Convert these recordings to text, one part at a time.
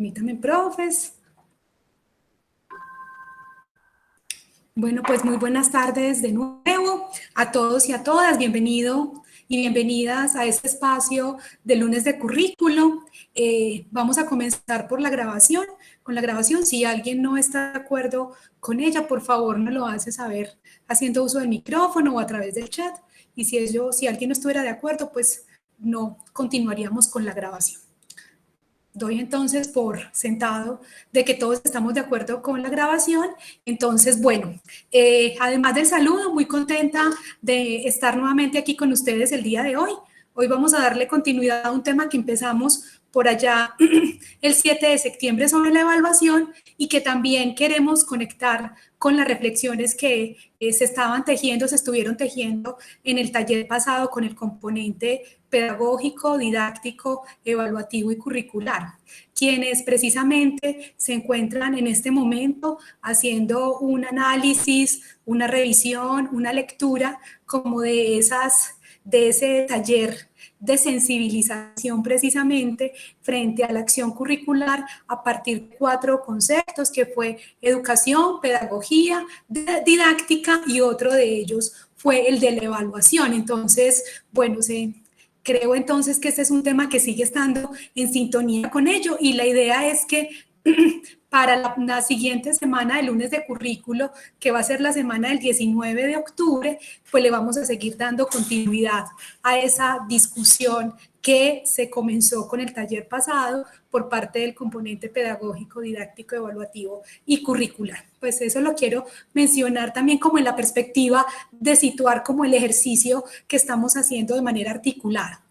Permítame, profes. Bueno, pues muy buenas tardes de nuevo a todos y a todas. Bienvenido y bienvenidas a este espacio de lunes de currículo. Vamos a comenzar por la grabación. Con la grabación, si alguien no está de acuerdo con ella, por favor me lo hace saber haciendo uso del micrófono o a través del chat. Y si alguien no estuviera de acuerdo, pues no continuaríamos con la grabación. Doy entonces por sentado de que todos estamos de acuerdo con la grabación. Entonces, bueno, además del saludo, muy contenta de estar nuevamente aquí con ustedes el día de hoy. Hoy vamos a darle continuidad a un tema que empezamos por allá el 7 de septiembre sobre la evaluación y que también queremos conectar con las reflexiones que se estuvieron tejiendo en el taller pasado con el componente pedagógico, didáctico, evaluativo y curricular, quienes precisamente se encuentran en este momento haciendo un análisis, una revisión, una lectura como de ese taller de sensibilización precisamente frente a la acción curricular a partir de 4 conceptos que fue educación, pedagogía, didáctica y otro de ellos fue el de la evaluación. Entonces, bueno, creo entonces que este es un tema que sigue estando en sintonía con ello y la idea es que para la siguiente semana de lunes de currículo, que va a ser la semana del 19 de octubre, pues le vamos a seguir dando continuidad a esa discusión que se comenzó con el taller pasado por parte del componente pedagógico, didáctico, evaluativo y curricular. Pues eso lo quiero mencionar también como en la perspectiva de situar como el ejercicio que estamos haciendo de manera articulada.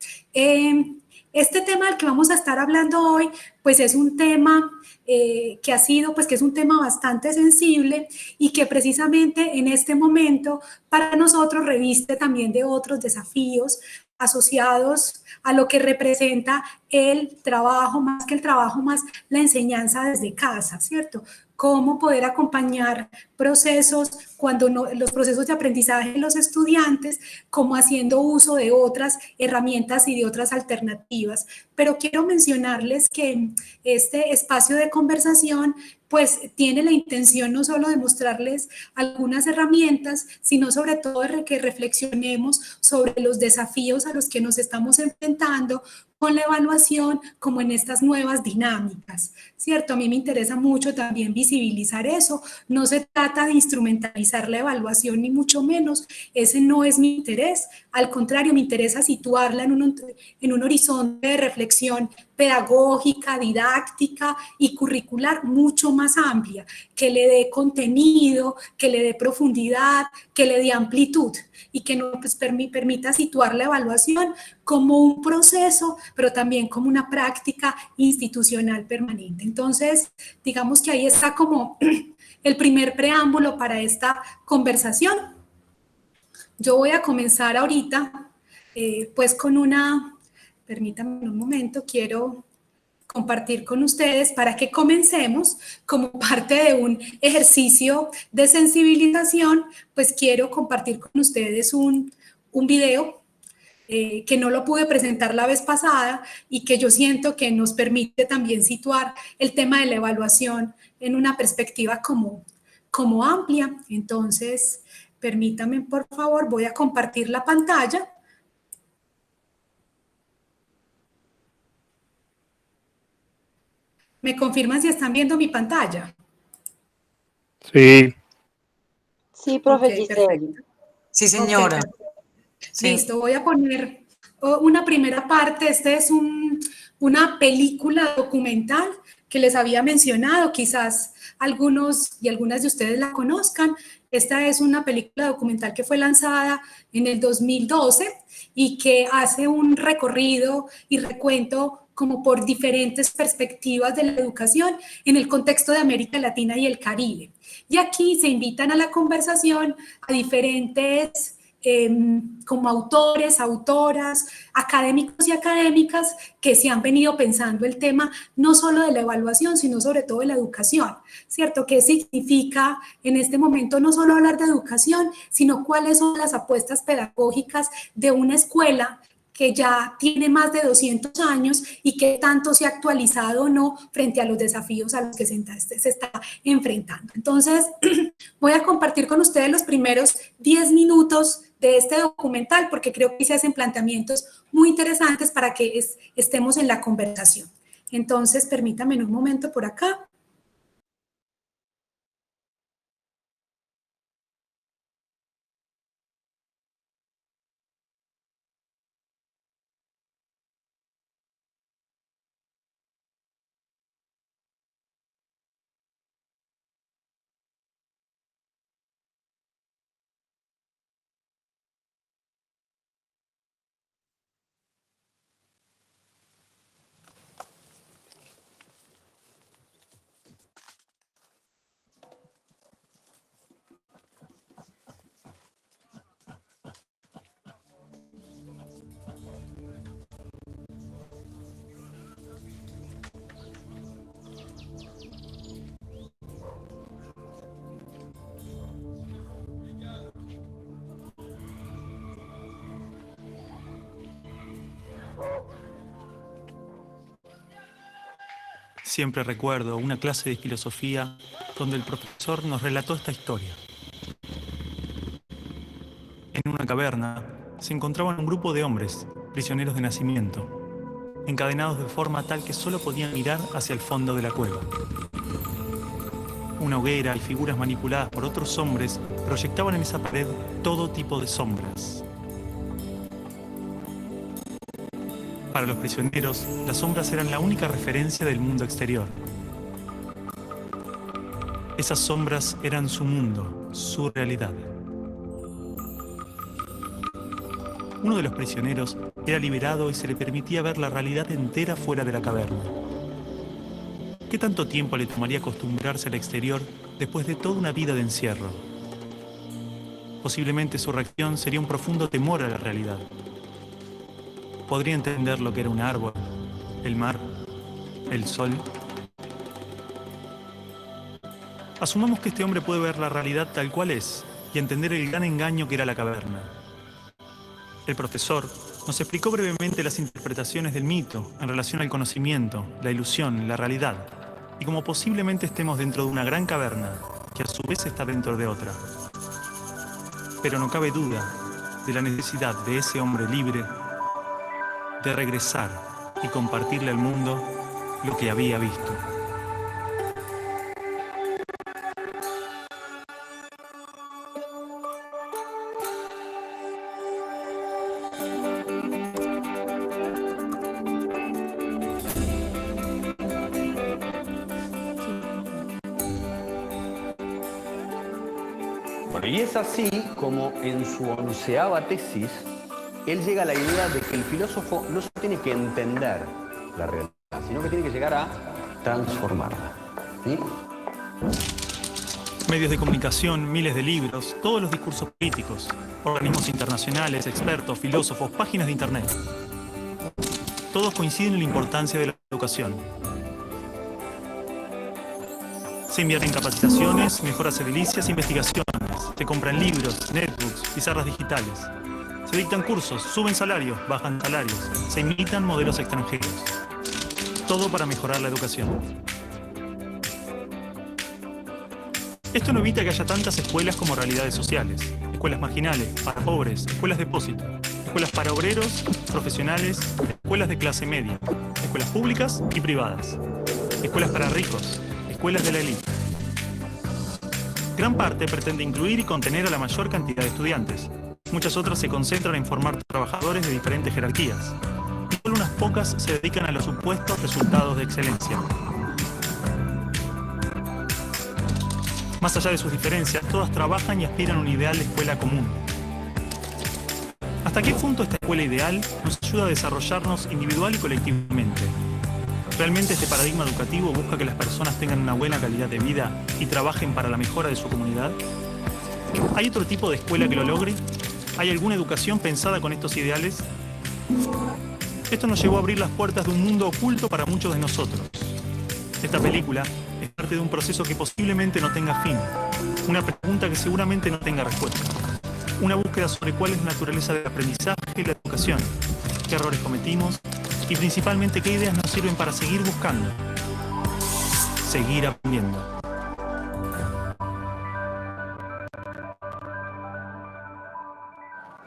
Este tema del que vamos a estar hablando hoy, pues es un tema que ha sido, pues que es un tema bastante sensible y que precisamente en este momento para nosotros reviste también de otros desafíos asociados a lo que representa el trabajo, más que el trabajo, más la enseñanza desde casa, ¿cierto? Cómo poder acompañar procesos, los procesos de aprendizaje de los estudiantes, como haciendo uso de otras herramientas y de otras alternativas. Pero quiero mencionarles que este espacio de conversación pues tiene la intención no solo de mostrarles algunas herramientas, sino sobre todo de que reflexionemos sobre los desafíos a los que nos estamos enfrentando con la evaluación como en estas nuevas dinámicas, ¿cierto? A mí me interesa mucho también visibilizar eso. No se trata de instrumentalizar la evaluación, ni mucho menos. Ese no es mi interés. Al contrario, me interesa situarla en un horizonte de reflexión pedagógica, didáctica y curricular mucho más amplia, que le dé contenido, que le dé profundidad, que le dé amplitud y que nos pues, permita situar la evaluación como un proceso, pero también como una práctica institucional permanente. Entonces, digamos que ahí está como el primer preámbulo para esta conversación. Yo voy a comenzar ahorita, pues con permítanme un momento, quiero compartir con ustedes para que comencemos como parte de un ejercicio de sensibilización, pues quiero compartir con ustedes un video que no lo pude presentar la vez pasada y que yo siento que nos permite también situar el tema de la evaluación en una perspectiva como amplia. Entonces, permítanme, por favor, voy a compartir la pantalla. ¿Me confirman si están viendo mi pantalla? Sí. Sí, profe, Okay, Giselle. Sí, señora. Okay, sí. Listo, voy a poner una primera parte. Este es una película documental que les había mencionado, quizás algunos y algunas de ustedes la conozcan. Esta es una película documental que fue lanzada en el 2012 y que hace un recorrido y recuento como por diferentes perspectivas de la educación en el contexto de América Latina y el Caribe. Y aquí se invitan a la conversación a diferentes como autores, autoras, académicos y académicas que se han venido pensando el tema no solo de la evaluación, sino sobre todo de la educación, ¿cierto? ¿Qué significa en este momento no solo hablar de educación, sino cuáles son las apuestas pedagógicas de una escuela que ya tiene más de 200 años y que tanto se ha actualizado o no frente a los desafíos a los que se está enfrentando. Entonces, voy a compartir con ustedes los primeros 10 minutos de este documental porque creo que se hacen planteamientos muy interesantes para que estemos en la conversación. Entonces, permítanme un momento por acá. Siempre recuerdo una clase de filosofía donde el profesor nos relató esta historia. En una caverna se encontraban un grupo de hombres, prisioneros de nacimiento, encadenados de forma tal que solo podían mirar hacia el fondo de la cueva. Una hoguera y figuras manipuladas por otros hombres proyectaban en esa pared todo tipo de sombras. Para los prisioneros, las sombras eran la única referencia del mundo exterior. Esas sombras eran su mundo, su realidad. Uno de los prisioneros era liberado y se le permitía ver la realidad entera fuera de la caverna. ¿Qué tanto tiempo le tomaría acostumbrarse al exterior después de toda una vida de encierro? Posiblemente su reacción sería un profundo temor a la realidad. Podría entender lo que era un árbol, el mar, el sol. Asumamos que este hombre puede ver la realidad tal cual es y entender el gran engaño que era la caverna. El profesor nos explicó brevemente las interpretaciones del mito en relación al conocimiento, la ilusión, la realidad, y cómo posiblemente estemos dentro de una gran caverna que a su vez está dentro de otra. Pero no cabe duda de la necesidad de ese hombre libre de regresar y compartirle al mundo lo que había visto. Bueno, y es así como en su 11ª tesis él llega a la idea de que el filósofo no se tiene que entender la realidad, sino que tiene que llegar a transformarla. ¿Sí? Medios de comunicación, miles de libros, todos los discursos políticos, organismos internacionales, expertos, filósofos, páginas de internet. Todos coinciden en la importancia de la educación. Se invierten capacitaciones, mejoras edilicias e investigaciones. Se compran libros, netbooks, pizarras digitales. Se dictan cursos, suben salarios, bajan salarios. Se imitan modelos extranjeros. Todo para mejorar la educación. Esto no evita que haya tantas escuelas como realidades sociales. Escuelas marginales, para pobres, escuelas depósito. Escuelas para obreros, profesionales, escuelas de clase media. Escuelas públicas y privadas. Escuelas para ricos, escuelas de la élite. Gran parte pretende incluir y contener a la mayor cantidad de estudiantes. Muchas otras se concentran en formar trabajadores de diferentes jerarquías. Y solo unas pocas se dedican a los supuestos resultados de excelencia. Más allá de sus diferencias, todas trabajan y aspiran a un ideal de escuela común. ¿Hasta qué punto esta escuela ideal nos ayuda a desarrollarnos individual y colectivamente? ¿Realmente este paradigma educativo busca que las personas tengan una buena calidad de vida y trabajen para la mejora de su comunidad? ¿Hay otro tipo de escuela que lo logre? ¿Hay alguna educación pensada con estos ideales? Esto nos llevó a abrir las puertas de un mundo oculto para muchos de nosotros. Esta película es parte de un proceso que posiblemente no tenga fin, una pregunta que seguramente no tenga respuesta, una búsqueda sobre cuál es la naturaleza del aprendizaje y la educación, qué errores cometimos y principalmente qué ideas nos sirven para seguir buscando, seguir aprendiendo.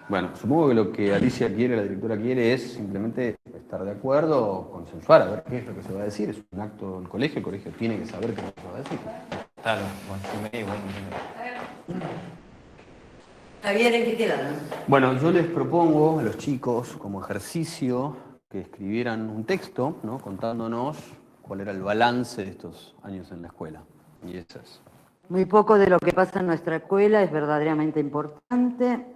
Bueno, supongo que lo que Alicia quiere, la directora quiere, es simplemente estar de acuerdo, consensuar, a ver qué es lo que se va a decir. Es un acto del colegio, el colegio tiene que saber qué es lo que se va a decir. Claro, bueno. Javier, ¿en qué quedaron? Bueno, yo les propongo a los chicos, como ejercicio, que escribieran un texto, ¿no?, contándonos cuál era el balance de estos años en la escuela. Y eso es. Muy poco de lo que pasa en nuestra escuela es verdaderamente importante.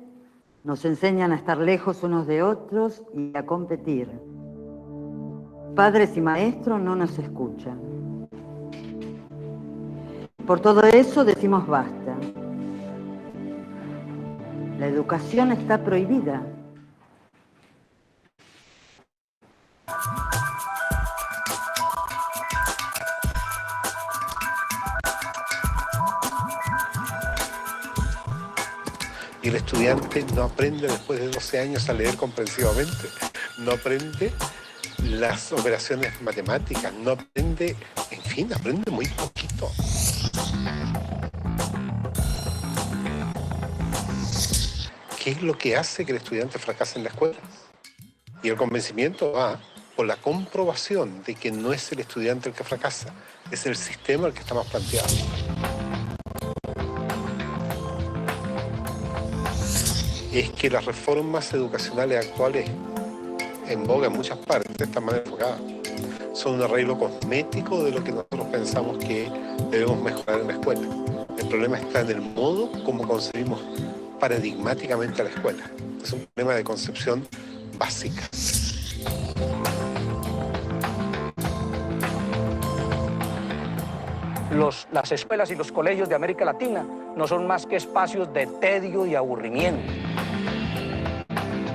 Nos enseñan a estar lejos unos de otros y a competir. Padres y maestros no nos escuchan. Por todo eso decimos basta. La educación está prohibida. Y el estudiante no aprende después de 12 años a leer comprensivamente, no aprende las operaciones matemáticas, no aprende, en fin, aprende muy poquito. ¿Qué es lo que hace que el estudiante fracase en la escuela? Y el convencimiento va por la comprobación de que no es el estudiante el que fracasa, es el sistema el que está más planteado. Es que las reformas educacionales actuales, en boga en muchas partes, están mal enfocadas. Son un arreglo cosmético de lo que nosotros pensamos que debemos mejorar en la escuela. El problema está en el modo como concebimos paradigmáticamente a la escuela. Es un problema de concepción básica. Las escuelas y los colegios de América Latina no son más que espacios de tedio y aburrimiento.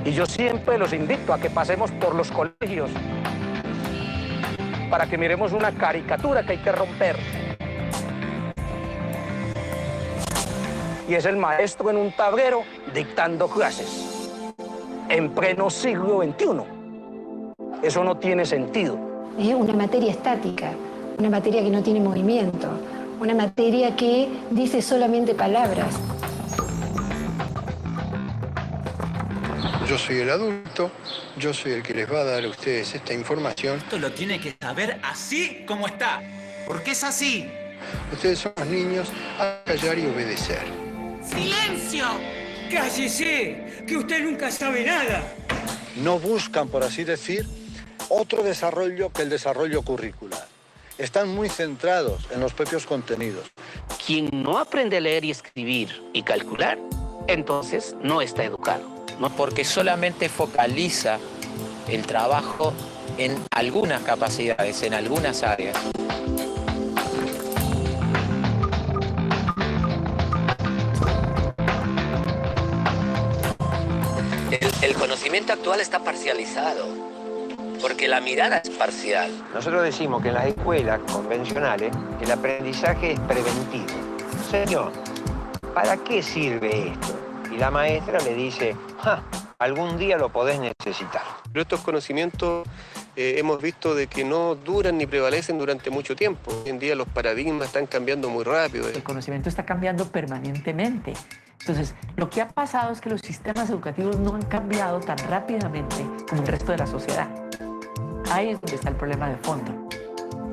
Y yo siempre los invito a que pasemos por los colegios para que miremos una caricatura que hay que romper. Y es el maestro en un tablero dictando clases en pleno siglo XXI. Eso no tiene sentido. Es una materia estática, una materia que no tiene movimiento, una materia que dice solamente palabras. Yo soy el adulto, yo soy el que les va a dar a ustedes esta información. Esto lo tiene que saber así como está, porque es así. Ustedes son los niños, a callar y obedecer. ¡Silencio! ¡Cállese! ¡Que usted nunca sabe nada! No buscan, por así decir, otro desarrollo que el desarrollo curricular. Están muy centrados en los propios contenidos. Quien no aprende a leer y escribir y calcular, entonces no está educado. No, porque solamente focaliza el trabajo en algunas capacidades, en algunas áreas. El conocimiento actual está parcializado, porque la mirada es parcial. Nosotros decimos que en las escuelas convencionales el aprendizaje es preventivo. Señor, ¿para qué sirve esto? Y la maestra le dice, algún día lo podés necesitar. Pero estos conocimientos hemos visto de que no duran ni prevalecen durante mucho tiempo. Hoy en día los paradigmas están cambiando muy rápido. El conocimiento está cambiando permanentemente. Entonces, lo que ha pasado es que los sistemas educativos no han cambiado tan rápidamente como el resto de la sociedad. Ahí es donde está el problema de fondo.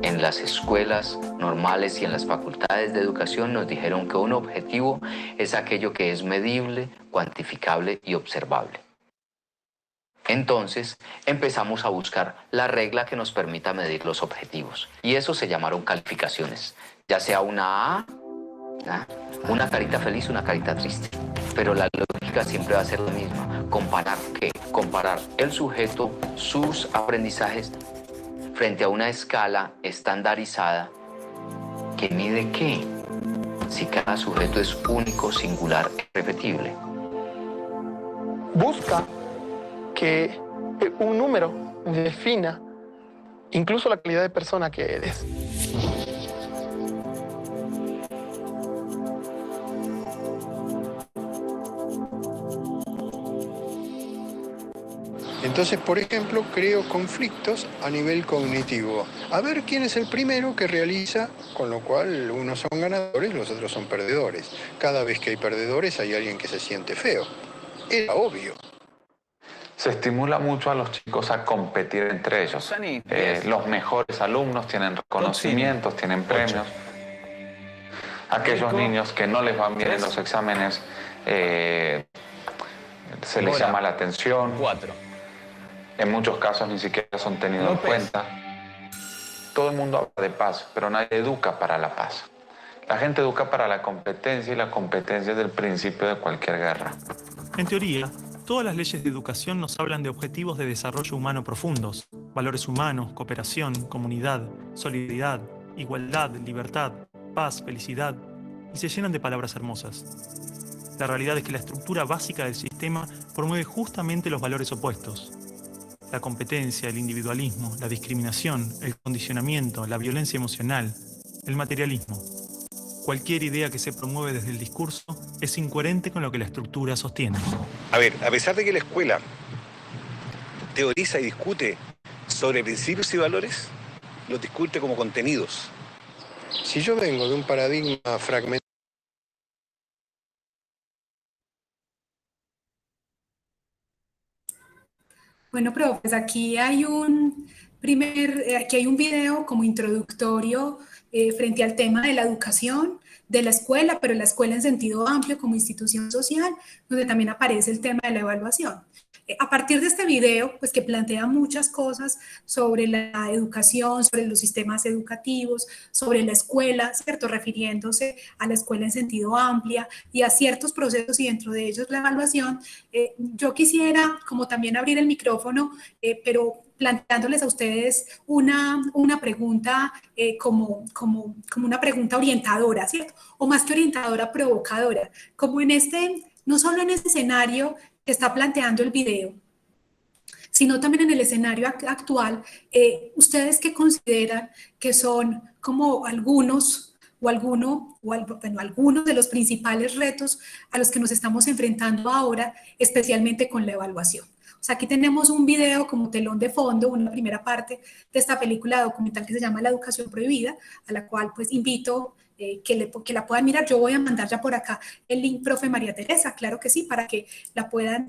En las escuelas normales y en las facultades de educación nos dijeron que un objetivo es aquello que es medible, cuantificable y observable. Entonces empezamos a buscar la regla que nos permita medir los objetivos. Y eso se llamaron calificaciones, ya sea una A, una carita feliz, una carita triste. Pero la lógica siempre va a ser la misma. ¿Comparar qué? Comparar el sujeto, sus aprendizajes, frente a una escala estandarizada que mide qué, si cada sujeto es único, singular, irrepetible. Busca que un número defina incluso la calidad de persona que eres. Entonces, por ejemplo, creo conflictos a nivel cognitivo. A ver quién es el primero que realiza, con lo cual unos son ganadores, los otros son perdedores. Cada vez que hay perdedores hay alguien que se siente feo. Era obvio. Se estimula mucho a los chicos a competir entre ellos. Los mejores alumnos tienen reconocimientos, tienen premios. Aquellos niños que no les van bien en los exámenes, se les llama la atención. En muchos casos ni siquiera son tenidos en cuenta. Todo el mundo habla de paz, pero nadie educa para la paz. La gente educa para la competencia y la competencia es el principio de cualquier guerra. En teoría, todas las leyes de educación nos hablan de objetivos de desarrollo humano profundos, valores humanos, cooperación, comunidad, solidaridad, igualdad, libertad, paz, felicidad, y se llenan de palabras hermosas. La realidad es que la estructura básica del sistema promueve justamente los valores opuestos. La competencia, el individualismo, la discriminación, el condicionamiento, la violencia emocional, el materialismo. Cualquier idea que se promueve desde el discurso es incoherente con lo que la estructura sostiene. A ver, a pesar de que la escuela teoriza y discute sobre principios y valores, los discute como contenidos. Si yo vengo de un paradigma fragmentado, Bueno, profes, aquí hay un video como introductorio frente al tema de la educación, de la escuela, pero la escuela en sentido amplio como institución social, donde también aparece el tema de la evaluación. A partir de este video, pues que plantea muchas cosas sobre la educación, sobre los sistemas educativos, sobre la escuela, ¿cierto? Refiriéndose a la escuela en sentido amplio y a ciertos procesos y dentro de ellos la evaluación, yo quisiera como también abrir el micrófono, pero planteándoles a ustedes una pregunta como una pregunta orientadora, ¿cierto? O más que orientadora, provocadora, como en no solo en este escenario que está planteando el video, sino también en el escenario actual, ¿ustedes qué consideran que son como algunos de los principales retos a los que nos estamos enfrentando ahora, especialmente con la evaluación? O sea, aquí tenemos un video como telón de fondo, una primera parte de esta película documental que se llama La Educación Prohibida, a la cual pues invito que la puedan mirar. Yo voy a mandar ya por acá el link, profe María Teresa, claro que sí, para que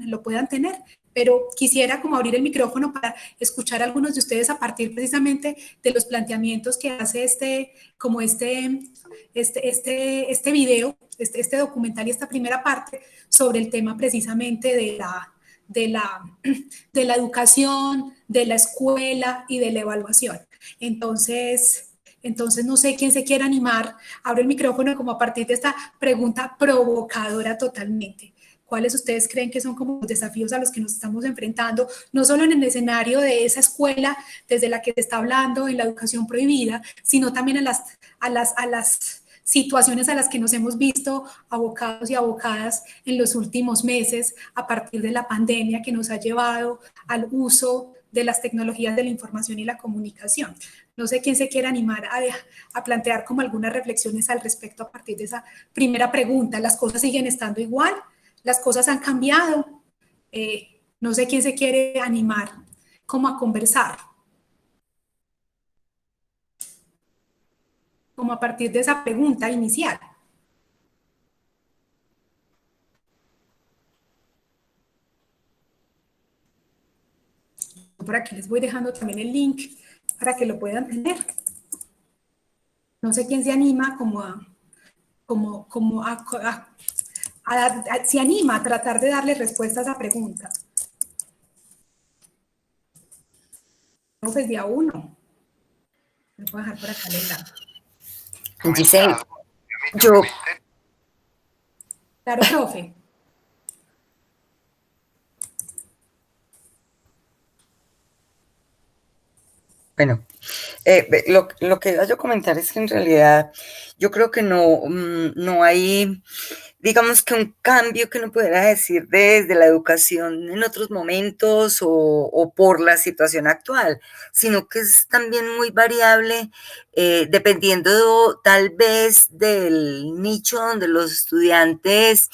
lo puedan tener. Pero quisiera como abrir el micrófono para escuchar a algunos de ustedes a partir precisamente de los planteamientos que hace este video, este documental y esta primera parte sobre el tema precisamente de la educación, de la escuela y de la evaluación. Entonces, no sé quién se quiere animar. Abro el micrófono como a partir de esta pregunta provocadora totalmente. ¿Cuáles ustedes creen que son como los desafíos a los que nos estamos enfrentando, no solo en el escenario de esa escuela desde la que se está hablando en la educación prohibida, sino también a las situaciones a las que nos hemos visto abocados y abocadas en los últimos meses a partir de la pandemia que nos ha llevado al uso de las tecnologías de la información y la comunicación? No sé quién se quiere animar a plantear como algunas reflexiones al respecto a partir de esa primera pregunta. ¿Las cosas siguen estando igual? ¿Las cosas han cambiado? No sé quién se quiere animar como a conversar. Como a partir de esa pregunta inicial. Por aquí les voy dejando también el link para que lo puedan tener. No sé quién se anima se anima a tratar de darle respuesta a esa pregunta. Pues día uno. Me voy a dejar por acá el enlace. Giselle, yo... Claro, profe. Bueno, lo que iba yo a comentar es que en realidad yo creo que no hay, digamos que un cambio que uno pudiera decir desde la educación en otros momentos o por la situación actual, sino que es también muy variable dependiendo tal vez del nicho donde los estudiantes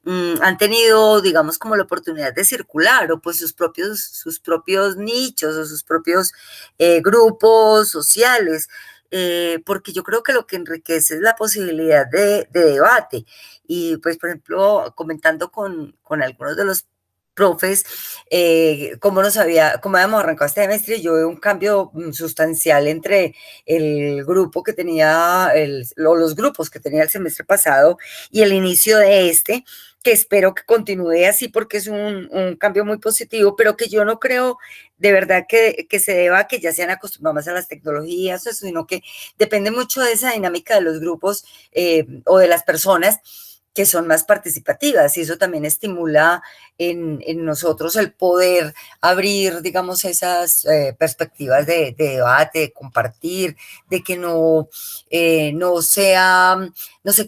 han tenido, digamos, como la oportunidad de circular, o pues sus propios nichos, o sus propios grupos sociales, porque yo creo que lo que enriquece es la posibilidad de debate. Y pues, por ejemplo, comentando con algunos de los profes, cómo habíamos arrancado este semestre, yo veo un cambio sustancial entre el grupo que tenía, los grupos que tenía el semestre pasado y el inicio de este, que espero que continúe así porque es un cambio muy positivo, pero que yo no creo de verdad que se deba a que ya se han acostumbrado más a las tecnologías, sino que depende mucho de esa dinámica de los grupos o de las personas que son más participativas, y eso también estimula en nosotros el poder abrir, digamos, esas perspectivas de debate, de compartir, de que no se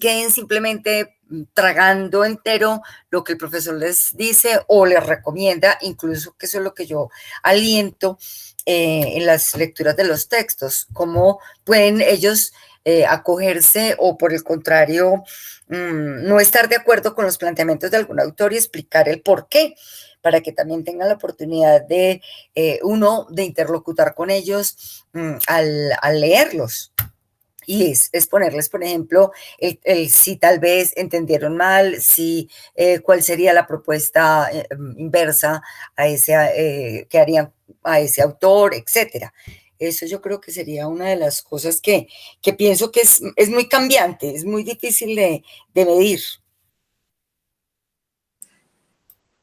queden simplemente tragando entero lo que el profesor les dice o les recomienda, incluso que eso es lo que yo aliento en las lecturas de los textos, cómo pueden ellos acogerse o por el contrario no estar de acuerdo con los planteamientos de algún autor y explicar el por qué, para que también tengan la oportunidad de de interlocutar con ellos al leerlos. Y es ponerles, por ejemplo, el si tal vez entendieron mal, si cuál sería la propuesta inversa a que harían a ese autor, etcétera. Eso yo creo que sería una de las cosas que pienso que es muy cambiante, es muy difícil de medir.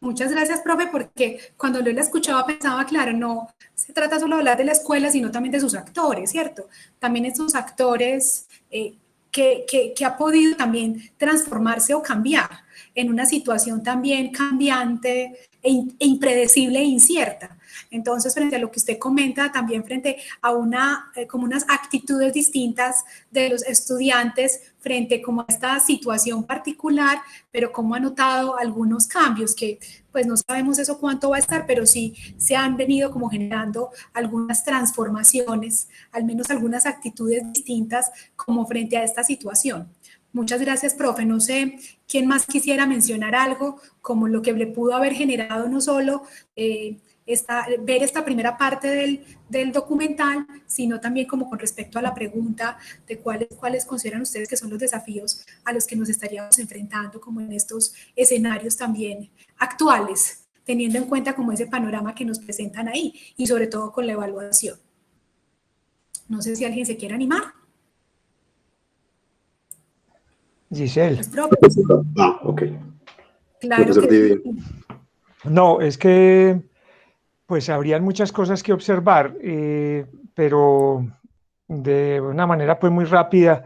Muchas gracias, profe, porque cuando yo la escuchaba pensaba, claro, no se trata solo de hablar de la escuela, sino también de sus actores, ¿cierto? También estos actores que ha podido también transformarse o cambiar en una situación también cambiante e impredecible e incierta. Entonces, frente a lo que usted comenta, también frente a como unas actitudes distintas de los estudiantes frente como a esta situación particular, pero como ha notado algunos cambios que pues no sabemos eso cuánto va a estar, pero sí se han venido como generando algunas transformaciones, al menos algunas actitudes distintas como frente a esta situación. Muchas gracias, profe. No sé quién más quisiera mencionar algo como lo que le pudo haber generado no solo ver esta primera parte del documental, sino también como con respecto a la pregunta de cuáles consideran ustedes que son los desafíos a los que nos estaríamos enfrentando como en estos escenarios también actuales, teniendo en cuenta como ese panorama que nos presentan ahí y sobre todo con la evaluación. No sé si alguien se quiere animar. Giselle. Pues, Ok. Claro que sí. No, es que pues habrían muchas cosas que observar, pero de una manera pues muy rápida,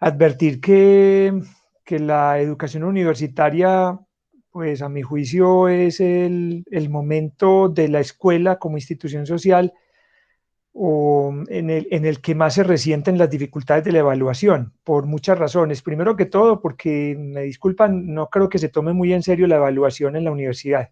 advertir que la educación universitaria, pues a mi juicio es el momento de la escuela como institución social o en el que más se resienten las dificultades de la evaluación, por muchas razones. Primero que todo, porque, me disculpan, no creo que se tome muy en serio la evaluación en la universidad.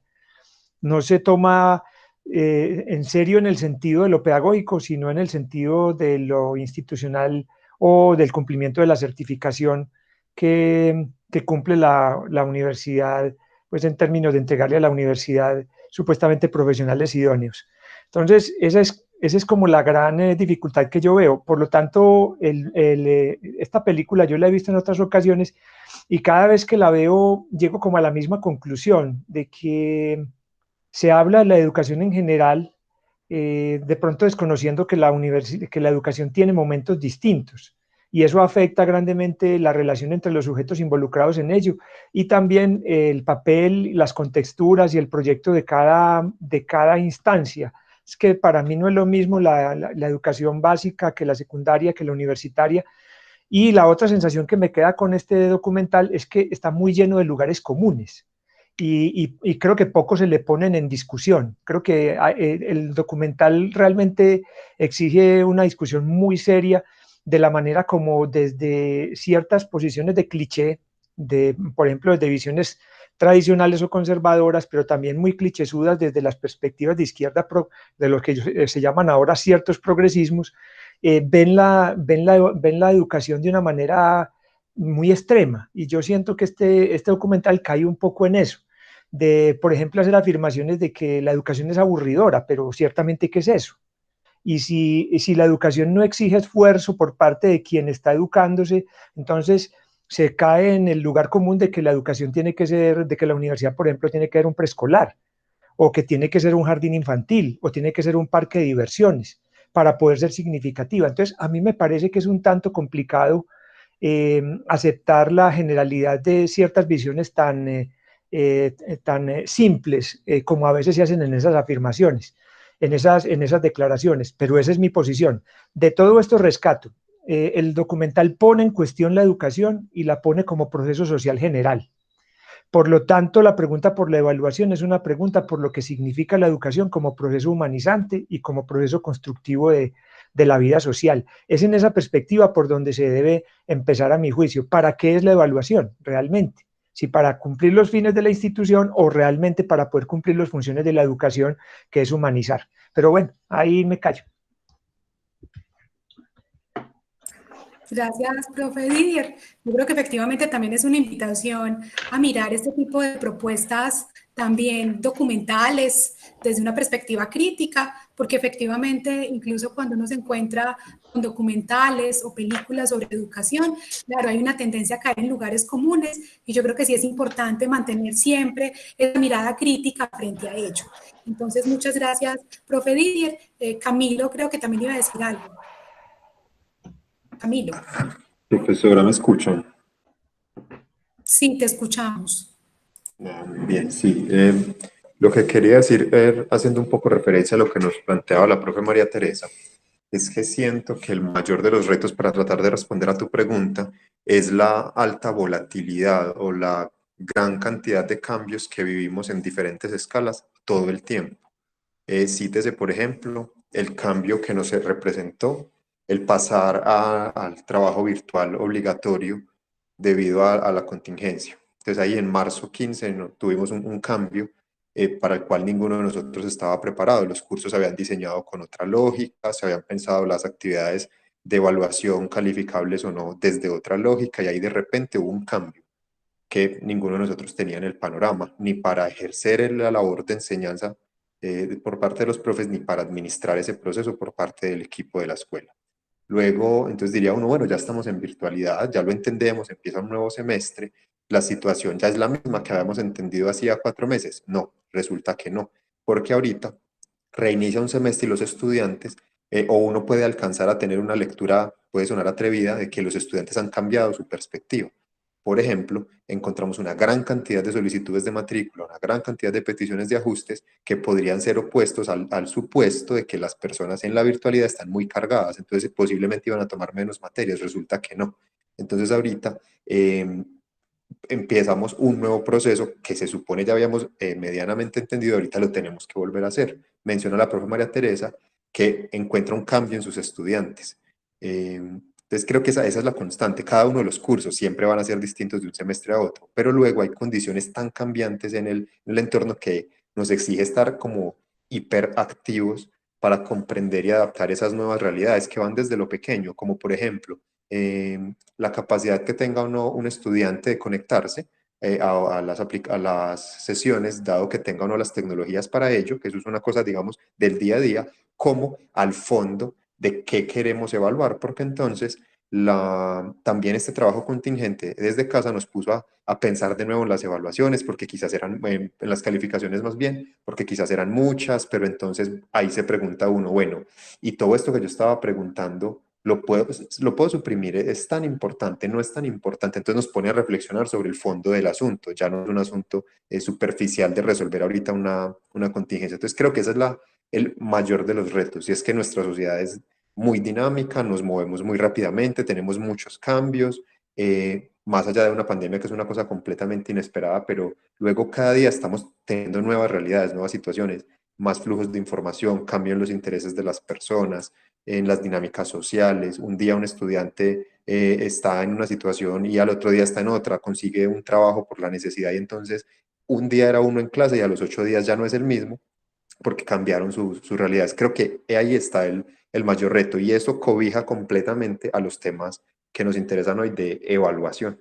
No se toma en serio en el sentido de lo pedagógico, sino en el sentido de lo institucional o del cumplimiento de la certificación que cumple la universidad, pues en términos de entregarle a la universidad supuestamente profesionales idóneos. Entonces, esa es como la gran dificultad que yo veo. Por lo tanto, esta película yo la he visto en otras ocasiones y cada vez que la veo llego como a la misma conclusión de que se habla de la educación en general, de pronto desconociendo que la educación tiene momentos distintos y eso afecta grandemente la relación entre los sujetos involucrados en ello y también el papel, las contexturas y el proyecto de cada instancia. Es que para mí no es lo mismo la educación básica que la secundaria, que la universitaria. Y la otra sensación que me queda con este documental es que está muy lleno de lugares comunes y creo que pocos se le ponen en discusión. Creo que el documental realmente exige una discusión muy seria de la manera como desde ciertas posiciones de cliché, por ejemplo, desde visiones tradicionales o conservadoras, pero también muy clichésudas desde las perspectivas de izquierda, de lo que se llaman ahora ciertos progresismos, ven la educación de una manera muy extrema, y yo siento que este documental cae un poco en eso, de, por ejemplo, hacer afirmaciones de que la educación es aburridora, pero ciertamente, ¿qué es eso? Y si la educación no exige esfuerzo por parte de quien está educándose, entonces se cae en el lugar común de que la educación tiene que ser, de que la universidad, por ejemplo, tiene que ser un preescolar, o que tiene que ser un jardín infantil, o tiene que ser un parque de diversiones, para poder ser significativa. Entonces, a mí me parece que es un tanto complicado aceptar la generalidad de ciertas visiones tan simples como a veces se hacen en esas afirmaciones, en esas declaraciones, pero esa es mi posición. De todo esto rescato, el documental pone en cuestión la educación y la pone como proceso social general. Por lo tanto, la pregunta por la evaluación es una pregunta por lo que significa la educación como proceso humanizante y como proceso constructivo de la vida social. Es en esa perspectiva por donde se debe empezar, a mi juicio. ¿Para qué es la evaluación realmente? Si para cumplir los fines de la institución o realmente para poder cumplir las funciones de la educación, que es humanizar. Pero bueno, ahí me callo. Gracias, profe Didier. Yo creo que efectivamente también es una invitación a mirar este tipo de propuestas también documentales desde una perspectiva crítica, porque efectivamente incluso cuando uno se encuentra con documentales o películas sobre educación, claro, hay una tendencia a caer en lugares comunes y yo creo que sí es importante mantener siempre esa mirada crítica frente a ello. Entonces, muchas gracias, profe Didier. Camilo creo que también iba a decir algo. Camilo. Profesora, ¿me escuchan? Sí, te escuchamos. Bien, sí. Lo que quería decir, haciendo un poco referencia a lo que nos planteaba la profe María Teresa, es que siento que el mayor de los retos para tratar de responder a tu pregunta es la alta volatilidad o la gran cantidad de cambios que vivimos en diferentes escalas todo el tiempo. Cítese, por ejemplo, el cambio que nos representó el pasar al trabajo virtual obligatorio debido a la contingencia. Entonces ahí en marzo 15 tuvimos un cambio para el cual ninguno de nosotros estaba preparado. Los cursos se habían diseñado con otra lógica, se habían pensado las actividades de evaluación calificables o no desde otra lógica, y ahí de repente hubo un cambio que ninguno de nosotros tenía en el panorama, ni para ejercer la labor de enseñanza por parte de los profes, ni para administrar ese proceso por parte del equipo de la escuela. Luego, entonces diría uno, bueno, ya estamos en virtualidad, ya lo entendemos, empieza un nuevo semestre, la situación ya es la misma que habíamos entendido hacía 4 meses. No, resulta que no, porque ahorita reinicia un semestre y los estudiantes, o uno puede alcanzar a tener una lectura, puede sonar atrevida, de que los estudiantes han cambiado su perspectiva. Por ejemplo, encontramos una gran cantidad de solicitudes de matrícula, una gran cantidad de peticiones de ajustes que podrían ser opuestos al supuesto de que las personas en la virtualidad están muy cargadas, entonces posiblemente iban a tomar menos materias. Resulta que no. Entonces ahorita empezamos un nuevo proceso que se supone ya habíamos medianamente entendido, ahorita lo tenemos que volver a hacer. Menciona la profe María Teresa que encuentra un cambio en sus estudiantes. Entonces creo que esa es la constante. Cada uno de los cursos siempre van a ser distintos de un semestre a otro, pero luego hay condiciones tan cambiantes en el entorno que nos exige estar como hiperactivos para comprender y adaptar esas nuevas realidades que van desde lo pequeño, como por ejemplo la capacidad que tenga un estudiante de conectarse a las sesiones, dado que tenga uno las tecnologías para ello, que eso es una cosa, digamos, del día a día, como al fondo de qué queremos evaluar, porque entonces también este trabajo contingente desde casa nos puso a pensar de nuevo en las evaluaciones, porque quizás eran, en las calificaciones más bien, porque quizás eran muchas, pero entonces ahí se pregunta uno, bueno, y todo esto que yo estaba preguntando, ¿lo puedo suprimir? ¿Es tan importante? ¿No es tan importante? Entonces nos pone a reflexionar sobre el fondo del asunto, ya no es un asunto superficial de resolver ahorita una contingencia. Entonces creo que ese es el mayor de los retos, y es que nuestra sociedad es muy dinámica, nos movemos muy rápidamente, tenemos muchos cambios, más allá de una pandemia que es una cosa completamente inesperada, pero luego cada día estamos teniendo nuevas realidades, nuevas situaciones, más flujos de información, cambio en los intereses de las personas, en las dinámicas sociales. Un día un estudiante está en una situación y al otro día está en otra, consigue un trabajo por la necesidad, y entonces un día era uno en clase y a los 8 días ya no es el mismo, porque cambiaron sus realidades. Creo que ahí está el mayor reto, y eso cobija completamente a los temas que nos interesan hoy de evaluación.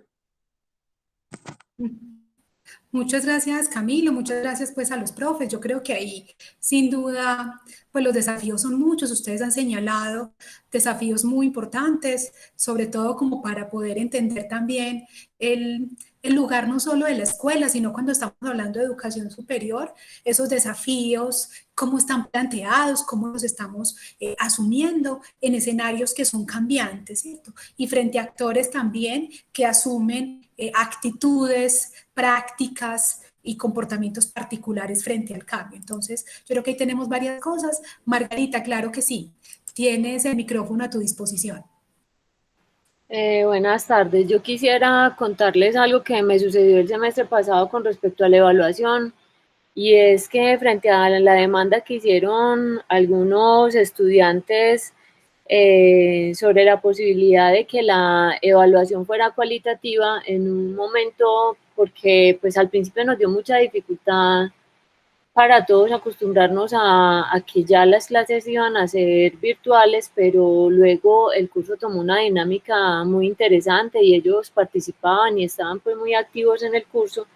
Muchas gracias, Camilo, muchas gracias pues a los profes. Yo creo que ahí sin duda pues los desafíos son muchos. Ustedes han señalado desafíos muy importantes, sobre todo como para poder entender también el lugar no solo de la escuela, sino cuando estamos hablando de educación superior, esos desafíos, cómo están planteados, cómo los estamos asumiendo en escenarios que son cambiantes, ¿cierto? Y frente a actores también que asumen actitudes, prácticas y comportamientos particulares frente al cambio. Entonces, yo creo que ahí tenemos varias cosas. Margarita, claro que sí, tienes el micrófono a tu disposición. Buenas tardes. Yo quisiera contarles algo que me sucedió el semestre pasado con respecto a la evaluación, y es que frente a la demanda que hicieron algunos estudiantes sobre la posibilidad de que la evaluación fuera cualitativa en un momento, porque pues al principio nos dio mucha dificultad para todos acostumbrarnos a que ya las clases iban a ser virtuales, pero luego el curso tomó una dinámica muy interesante y ellos participaban y estaban pues muy activos en el curso.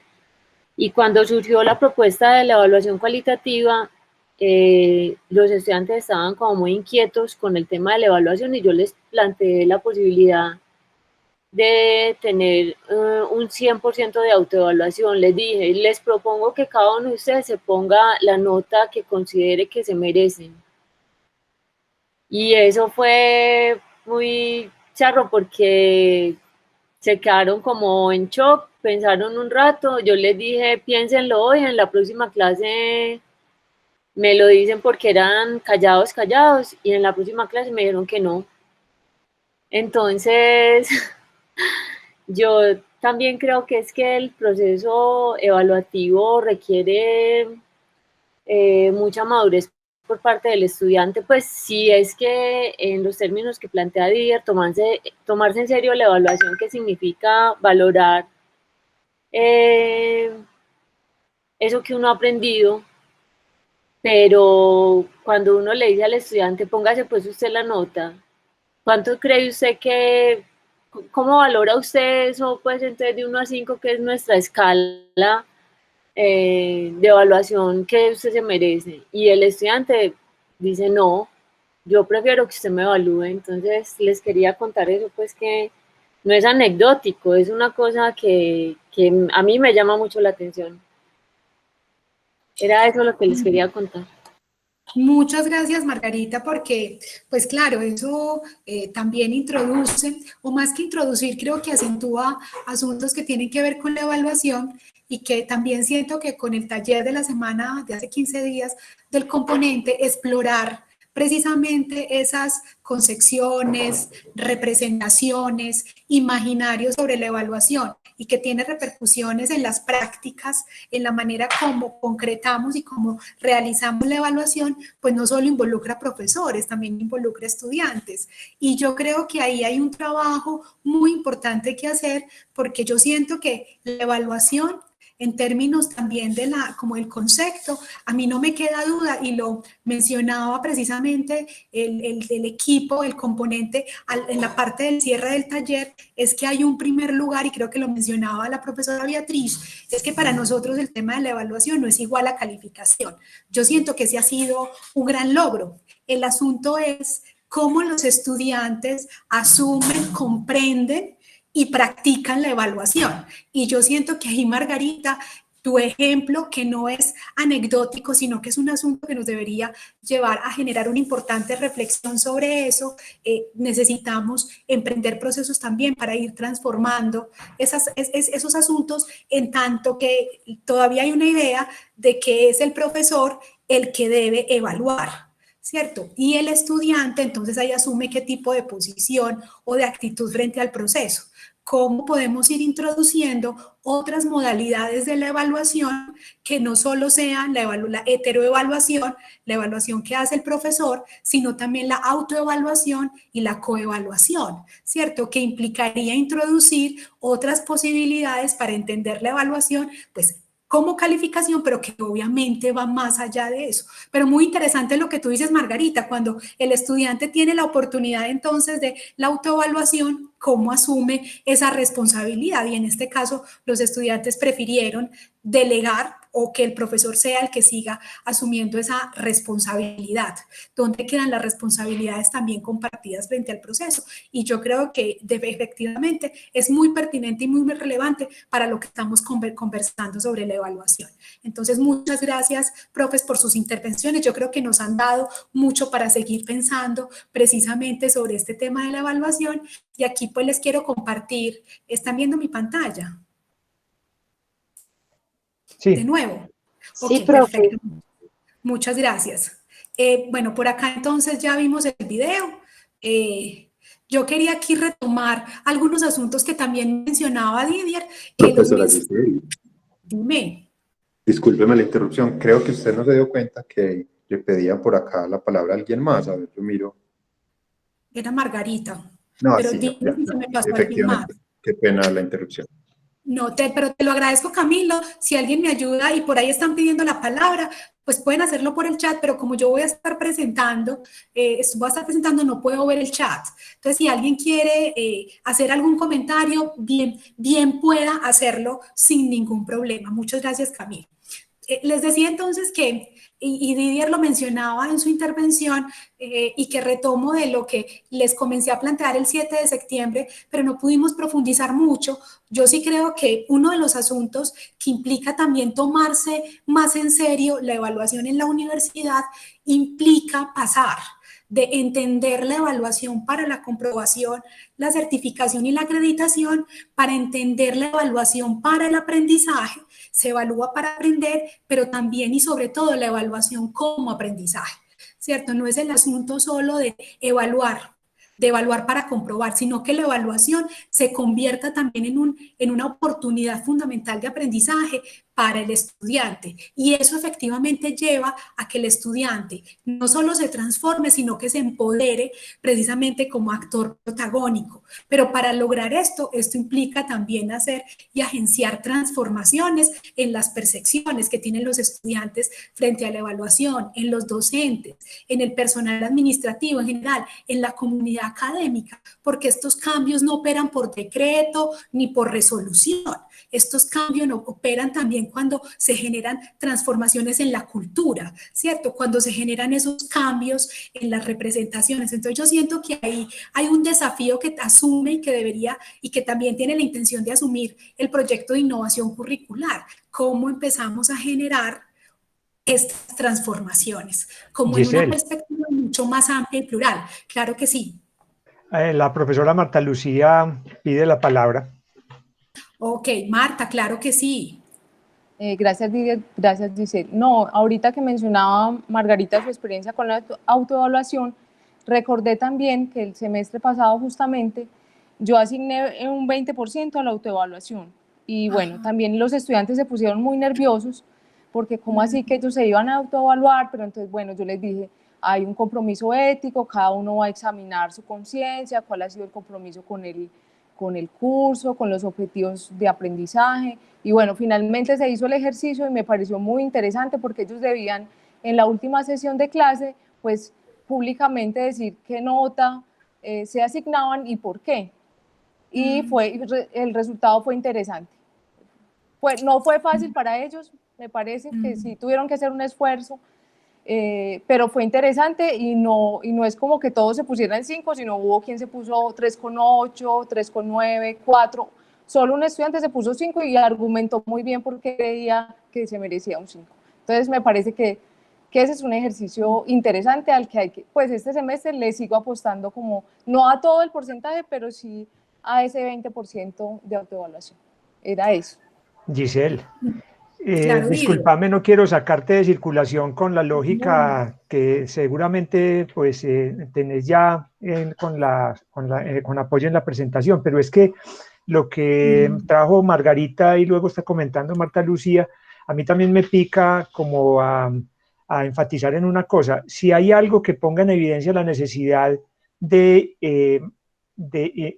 Y cuando surgió la propuesta de la evaluación cualitativa, los estudiantes estaban como muy inquietos con el tema de la evaluación y yo les planteé la posibilidad de tener un 100% de autoevaluación. Les dije, les propongo que cada uno de ustedes se ponga la nota que considere que se merecen. Y eso fue muy charro porque se quedaron como en shock, pensaron un rato, yo les dije, piénsenlo hoy, en la próxima clase me lo dicen porque eran callados, y en la próxima clase me dijeron que no. Entonces, yo también creo que es que el proceso evaluativo requiere mucha madurez por parte del estudiante, pues si es que en los términos que plantea Didier, tomarse en serio la evaluación, que significa valorar eso que uno ha aprendido, pero cuando uno le dice al estudiante, póngase pues usted la nota, ¿cuánto cree usted que, cómo valora usted eso, pues entonces de 1 a 5, que es nuestra escala de evaluación que usted se merece? Y el estudiante dice, no, yo prefiero que usted me evalúe. Entonces les quería contar eso, pues que no es anecdótico, es una cosa que a mí me llama mucho la atención. Era eso lo que les quería contar. Muchas gracias, Margarita, porque, pues claro, eso también introduce, o más que introducir, creo que acentúa asuntos que tienen que ver con la evaluación y que también siento que con el taller de la semana de hace 15 días del componente, explorar precisamente esas concepciones, representaciones, imaginarios sobre la evaluación y que tiene repercusiones en las prácticas, en la manera como concretamos y como realizamos la evaluación, pues no solo involucra a profesores, también involucra a estudiantes. Y yo creo que ahí hay un trabajo muy importante que hacer, porque yo siento que la evaluación, en términos también de como el concepto, a mí no me queda duda, y lo mencionaba precisamente el equipo, el componente, en la parte del cierre del taller, es que hay un primer lugar, y creo que lo mencionaba la profesora Beatriz, es que para nosotros el tema de la evaluación no es igual a calificación. Yo siento que ese ha sido un gran logro. El asunto es cómo los estudiantes asumen, comprenden y practican la evaluación. Y yo siento que ahí, Margarita, tu ejemplo, que no es anecdótico, sino que es un asunto que nos debería llevar a generar una importante reflexión sobre eso, necesitamos emprender procesos también para ir transformando esos asuntos, en tanto que todavía hay una idea de que es el profesor el que debe evaluar, ¿cierto? Y el estudiante entonces ahí asume qué tipo de posición o de actitud frente al proceso. ¿Cómo podemos ir introduciendo otras modalidades de la evaluación que no solo sean la heteroevaluación, la evaluación que hace el profesor, sino también la autoevaluación y la coevaluación, ¿cierto? Que implicaría introducir otras posibilidades para entender la evaluación, pues como calificación, pero que obviamente va más allá de eso. Pero muy interesante lo que tú dices, Margarita, cuando el estudiante tiene la oportunidad entonces de la autoevaluación, cómo asume esa responsabilidad. Y en este caso, los estudiantes prefirieron delegar o que el profesor sea el que siga asumiendo esa responsabilidad, donde quedan las responsabilidades también compartidas frente al proceso. Y yo creo que efectivamente es muy pertinente y muy relevante para lo que estamos conversando sobre la evaluación. Entonces, muchas gracias, profes, por sus intervenciones. Yo creo que nos han dado mucho para seguir pensando precisamente sobre este tema de la evaluación. Y aquí pues les quiero compartir, ¿están viendo mi pantalla? Sí. De nuevo. Sí, Okay, profe. perfecto. Muchas gracias. Bueno, por acá entonces ya vimos el video. Yo quería aquí retomar algunos asuntos que también mencionaba Didier. Profesora Giselle, Dime. discúlpeme la interrupción. Creo que usted no se dio cuenta que le pedía por acá la palabra a alguien más. A ver, yo miro. Era Margarita. No, Pero sí, dime si se me pasó alguien más. efectivamente. Qué pena la interrupción. No, pero te lo agradezco, Camilo. Si alguien me ayuda y por ahí están pidiendo la palabra, pues pueden hacerlo por el chat, pero como yo voy a estar presentando, no puedo ver el chat. Entonces, si alguien quiere hacer algún comentario, bien pueda hacerlo sin ningún problema. Muchas gracias, Camilo. Les decía entonces que, y Didier lo mencionaba en su intervención, y que retomo de lo que les comencé a plantear el 7 de septiembre, pero no pudimos profundizar mucho. Yo sí creo que uno de los asuntos que implica también tomarse más en serio la evaluación en la universidad implica pasar de entender la evaluación para la comprobación, la certificación y la acreditación, para entender la evaluación para el aprendizaje. Se evalúa para aprender, pero también y sobre todo la evaluación como aprendizaje, ¿cierto? No es el asunto solo de evaluar para comprobar, sino que la evaluación se convierta también en una oportunidad fundamental de aprendizaje para el estudiante. Y eso efectivamente lleva a que el estudiante no solo se transforme, sino que se empodere precisamente como actor protagónico. Pero para lograr esto implica también hacer y agenciar transformaciones en las percepciones que tienen los estudiantes frente a la evaluación, en los docentes, en el personal administrativo en general, en la comunidad académica, porque estos cambios no operan por decreto ni por resolución. Estos cambios no operan también cuando se generan transformaciones en la cultura, ¿cierto? Cuando se generan esos cambios en las representaciones. Entonces yo siento que ahí hay un desafío que asume y que debería y que también tiene la intención de asumir el proyecto de innovación curricular. ¿Cómo empezamos a generar estas transformaciones? Como Giselle, en una perspectiva mucho más amplia y plural. Claro que sí. La profesora Marta Lucía pide la palabra. Ok, Marta, claro que sí. Gracias, Didier. Gracias, Giselle. No, ahorita que mencionaba Margarita su experiencia con la autoevaluación, recordé también que el semestre pasado justamente yo asigné un 20% a la autoevaluación y bueno, también los estudiantes se pusieron muy nerviosos porque como así que ellos se iban a autoevaluar, pero entonces bueno, yo les dije, hay un compromiso ético, cada uno va a examinar su conciencia, cuál ha sido el compromiso con el curso, con los objetivos de aprendizaje. Y bueno, finalmente se hizo el ejercicio y me pareció muy interesante porque ellos debían en la última sesión de clase, pues públicamente decir qué nota se asignaban y por qué. Y el resultado fue interesante. No fue fácil para ellos, me parece que sí tuvieron que hacer un esfuerzo, pero fue interesante y no es como que todos se pusieran 5, sino hubo quien se puso 3,8, 3,9, 4. Solo un estudiante se puso 5 y argumentó muy bien porque creía que se merecía un 5. Entonces me parece que ese es un ejercicio interesante al que hay que, pues este semestre le sigo apostando como, no a todo el porcentaje, pero sí a ese 20% de autoevaluación. Era eso. Giselle, discúlpame, no quiero sacarte de circulación con la lógica que seguramente pues tenés ya con apoyo en la presentación, pero es que lo que trajo Margarita y luego está comentando Marta Lucía, a mí también me pica como a enfatizar en una cosa. Si hay algo que ponga en evidencia la necesidad de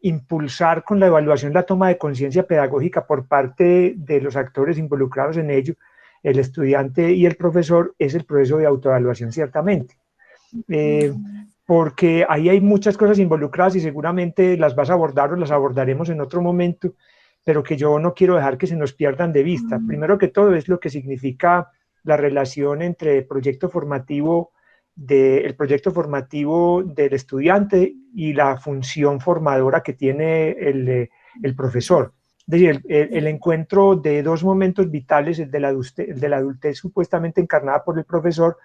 impulsar con la evaluación la toma de conciencia pedagógica por parte de los actores involucrados en ello, el estudiante y el profesor, es el proceso de autoevaluación, ciertamente. Porque ahí hay muchas cosas involucradas y seguramente las vas a abordar o las abordaremos en otro momento, pero que yo no quiero dejar que se nos pierdan de vista. Primero que todo es lo que significa la relación entre el proyecto formativo del estudiante y la función formadora que tiene el profesor. Es decir, el encuentro de dos momentos vitales, el de la adultez supuestamente encarnada por el profesor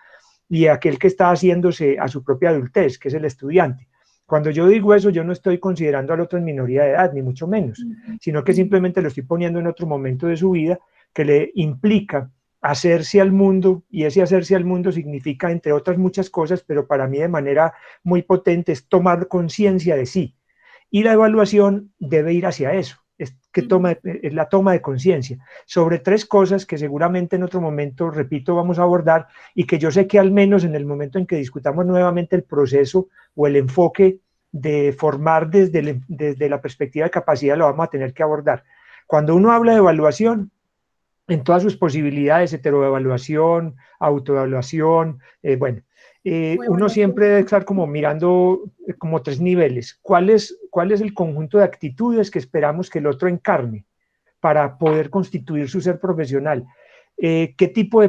y aquel que está haciéndose a su propia adultez, que es el estudiante. Cuando yo digo eso, yo no estoy considerando al otro en minoría de edad, ni mucho menos, sino que simplemente lo estoy poniendo en otro momento de su vida que le implica hacerse al mundo, y ese hacerse al mundo significa, entre otras muchas cosas, pero para mí de manera muy potente, es tomar conciencia de sí. Y la evaluación debe ir hacia eso, es la toma de conciencia sobre tres cosas que seguramente en otro momento, repito, vamos a abordar, y que yo sé que al menos en el momento en que discutamos nuevamente el proceso o el enfoque de formar desde la perspectiva de capacidad, lo vamos a tener que abordar. Cuando uno habla de evaluación, en todas sus posibilidades, heteroevaluación, autoevaluación, uno siempre debe estar como mirando como tres niveles. ¿Cuál es el conjunto de actitudes que esperamos que el otro encarne para poder constituir su ser profesional? ¿Qué tipo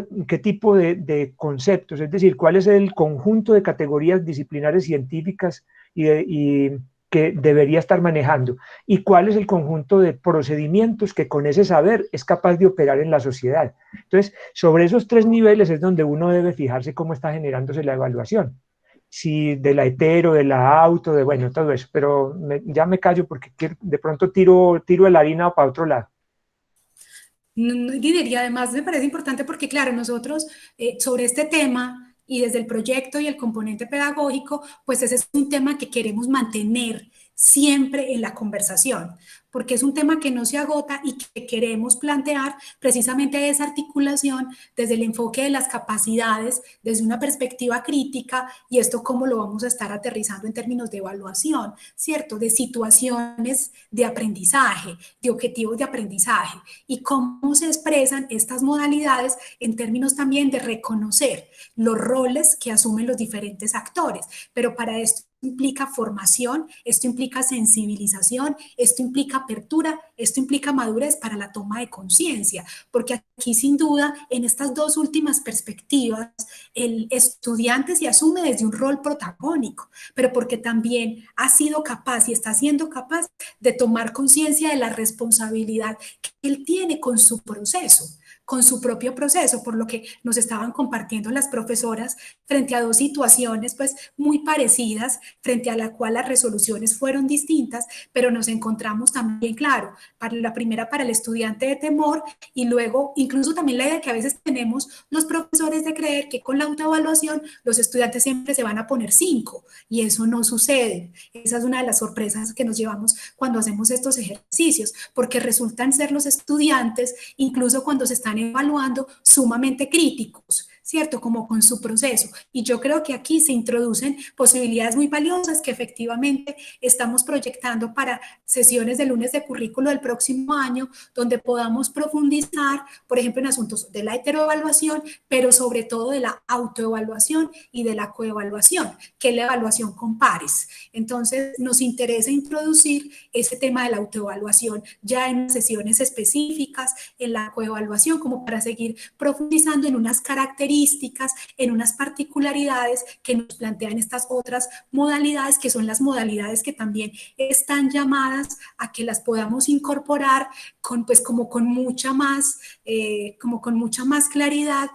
de conceptos? Es decir, ¿cuál es el conjunto de categorías disciplinares científicas y que debería estar manejando? ¿Y cuál es el conjunto de procedimientos que con ese saber es capaz de operar en la sociedad? Entonces, sobre esos tres niveles es donde uno debe fijarse cómo está generándose la evaluación. Si de la hetero, de la auto, bueno, todo eso. Pero ya me callo porque de pronto tiro la harina para otro lado. Y además me parece importante porque, claro, nosotros sobre este tema y desde el proyecto y el componente pedagógico, pues ese es un tema que queremos mantener siempre en la conversación, porque es un tema que no se agota y que queremos plantear precisamente esa articulación desde el enfoque de las capacidades, desde una perspectiva crítica, y esto cómo lo vamos a estar aterrizando en términos de evaluación, ¿cierto? De situaciones de aprendizaje, de objetivos de aprendizaje, y cómo se expresan estas modalidades en términos también de reconocer los roles que asumen los diferentes actores, pero para esto implica formación, esto implica sensibilización, esto implica apertura, esto implica madurez para la toma de conciencia, porque aquí sin duda en estas dos últimas perspectivas el estudiante se asume desde un rol protagónico, pero porque también ha sido capaz y está siendo capaz de tomar conciencia de la responsabilidad que él tiene con su proceso, con su propio proceso, por lo que nos estaban compartiendo las profesoras frente a dos situaciones pues muy parecidas, frente a la cual las resoluciones fueron distintas, pero nos encontramos también, claro, para la primera para el estudiante de temor, y luego incluso también la idea que a veces tenemos los profesores de creer que con la autoevaluación los estudiantes siempre se van a poner 5, y eso no sucede. Esa es una de las sorpresas que nos llevamos cuando hacemos estos ejercicios, porque resultan ser los estudiantes, incluso cuando se están evaluando, sumamente críticos, ¿cierto? Como con su proceso. Y yo creo que aquí se introducen posibilidades muy valiosas que efectivamente estamos proyectando para sesiones de lunes de currículo del próximo año, donde podamos profundizar, por ejemplo, en asuntos de la heteroevaluación, pero sobre todo de la autoevaluación y de la coevaluación, que es la evaluación con pares. Entonces, nos interesa introducir ese tema de la autoevaluación ya en sesiones específicas, en la coevaluación, como para seguir profundizando en unas características, en unas particularidades que nos plantean estas otras modalidades, que son las modalidades que también están llamadas a que las podamos incorporar como con mucha más claridad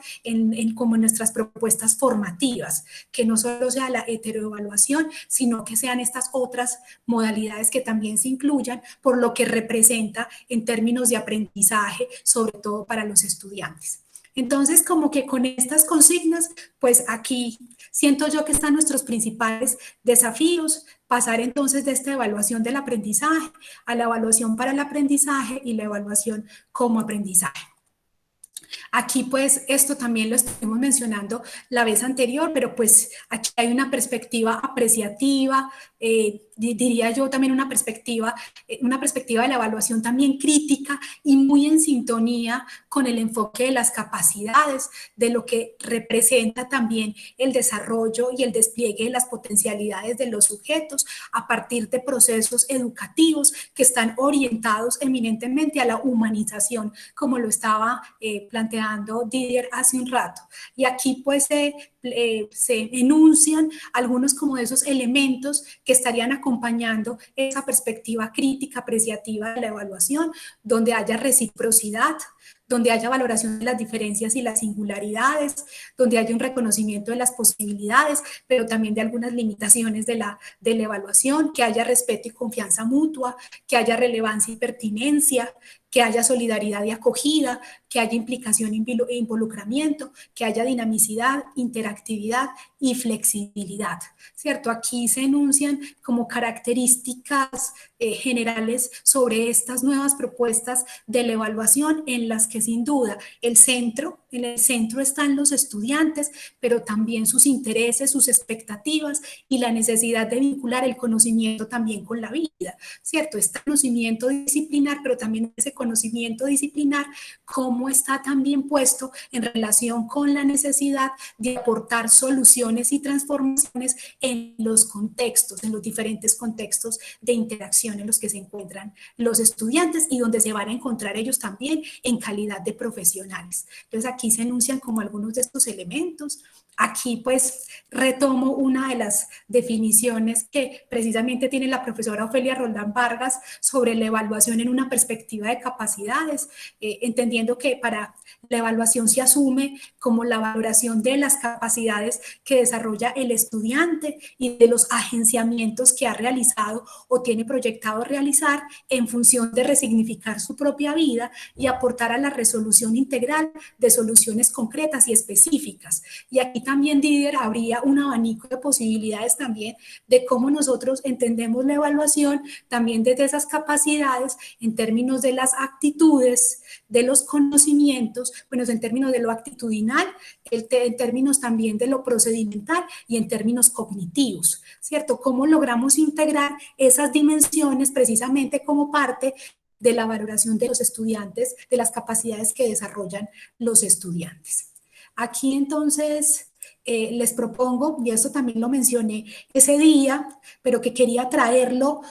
como en nuestras propuestas formativas, que no solo sea la heteroevaluación, sino que sean estas otras modalidades que también se incluyan por lo que representa en términos de aprendizaje, sobre todo para los estudiantes. Entonces, como que con estas consignas, pues aquí siento yo que están nuestros principales desafíos, pasar entonces de esta evaluación del aprendizaje a la evaluación para el aprendizaje y la evaluación como aprendizaje. Aquí pues esto también lo estuvimos mencionando la vez anterior, pero pues aquí hay una perspectiva apreciativa, diría yo también una perspectiva de la evaluación también crítica y muy en sintonía con el enfoque de las capacidades, de lo que representa también el desarrollo y el despliegue de las potencialidades de los sujetos a partir de procesos educativos que están orientados eminentemente a la humanización, como lo estaba planteando Didier hace un rato. Y aquí pues se enuncian algunos como de esos elementos que estarían acompañando esa perspectiva crítica, apreciativa de la evaluación, donde haya reciprocidad, donde haya valoración de las diferencias y las singularidades, donde haya un reconocimiento de las posibilidades, pero también de algunas limitaciones de la evaluación, que haya respeto y confianza mutua, que haya relevancia y pertinencia, que haya solidaridad y acogida, que haya implicación e involucramiento, que haya dinamicidad, interactividad y flexibilidad, ¿cierto? Aquí se enuncian como características generales sobre estas nuevas propuestas de la evaluación en las que sin duda en el centro están los estudiantes, pero también sus intereses, sus expectativas y la necesidad de vincular el conocimiento también con la vida, ¿cierto? Este conocimiento disciplinar, pero también ese conocimiento disciplinar, cómo está también puesto en relación con la necesidad de aportar soluciones y transformaciones en los contextos, en los diferentes contextos de interacción en los que se encuentran los estudiantes y donde se van a encontrar ellos también en calidad de profesionales. Entonces aquí se enuncian como algunos de estos elementos. Aquí pues retomo una de las definiciones que precisamente tiene la profesora Ofelia Roldán Vargas sobre la evaluación en una perspectiva de capacidades, entendiendo que para la evaluación se asume como la valoración de las capacidades que desarrolla el estudiante y de los agenciamientos que ha realizado o tiene proyectado realizar en función de resignificar su propia vida y aportar a la resolución integral de soluciones concretas y específicas. Y aquí también, Didier, habría un abanico de posibilidades también de cómo nosotros entendemos la evaluación también desde esas capacidades en términos de las actitudes, de los conocimientos, bueno, en términos de lo actitudinal, en términos también de lo procedimental y en términos cognitivos, ¿cierto? ¿Cómo logramos integrar esas dimensiones precisamente como parte de la valoración de los estudiantes, de las capacidades que desarrollan los estudiantes? Aquí entonces les propongo, y eso también lo mencioné ese día, pero que quería traerlo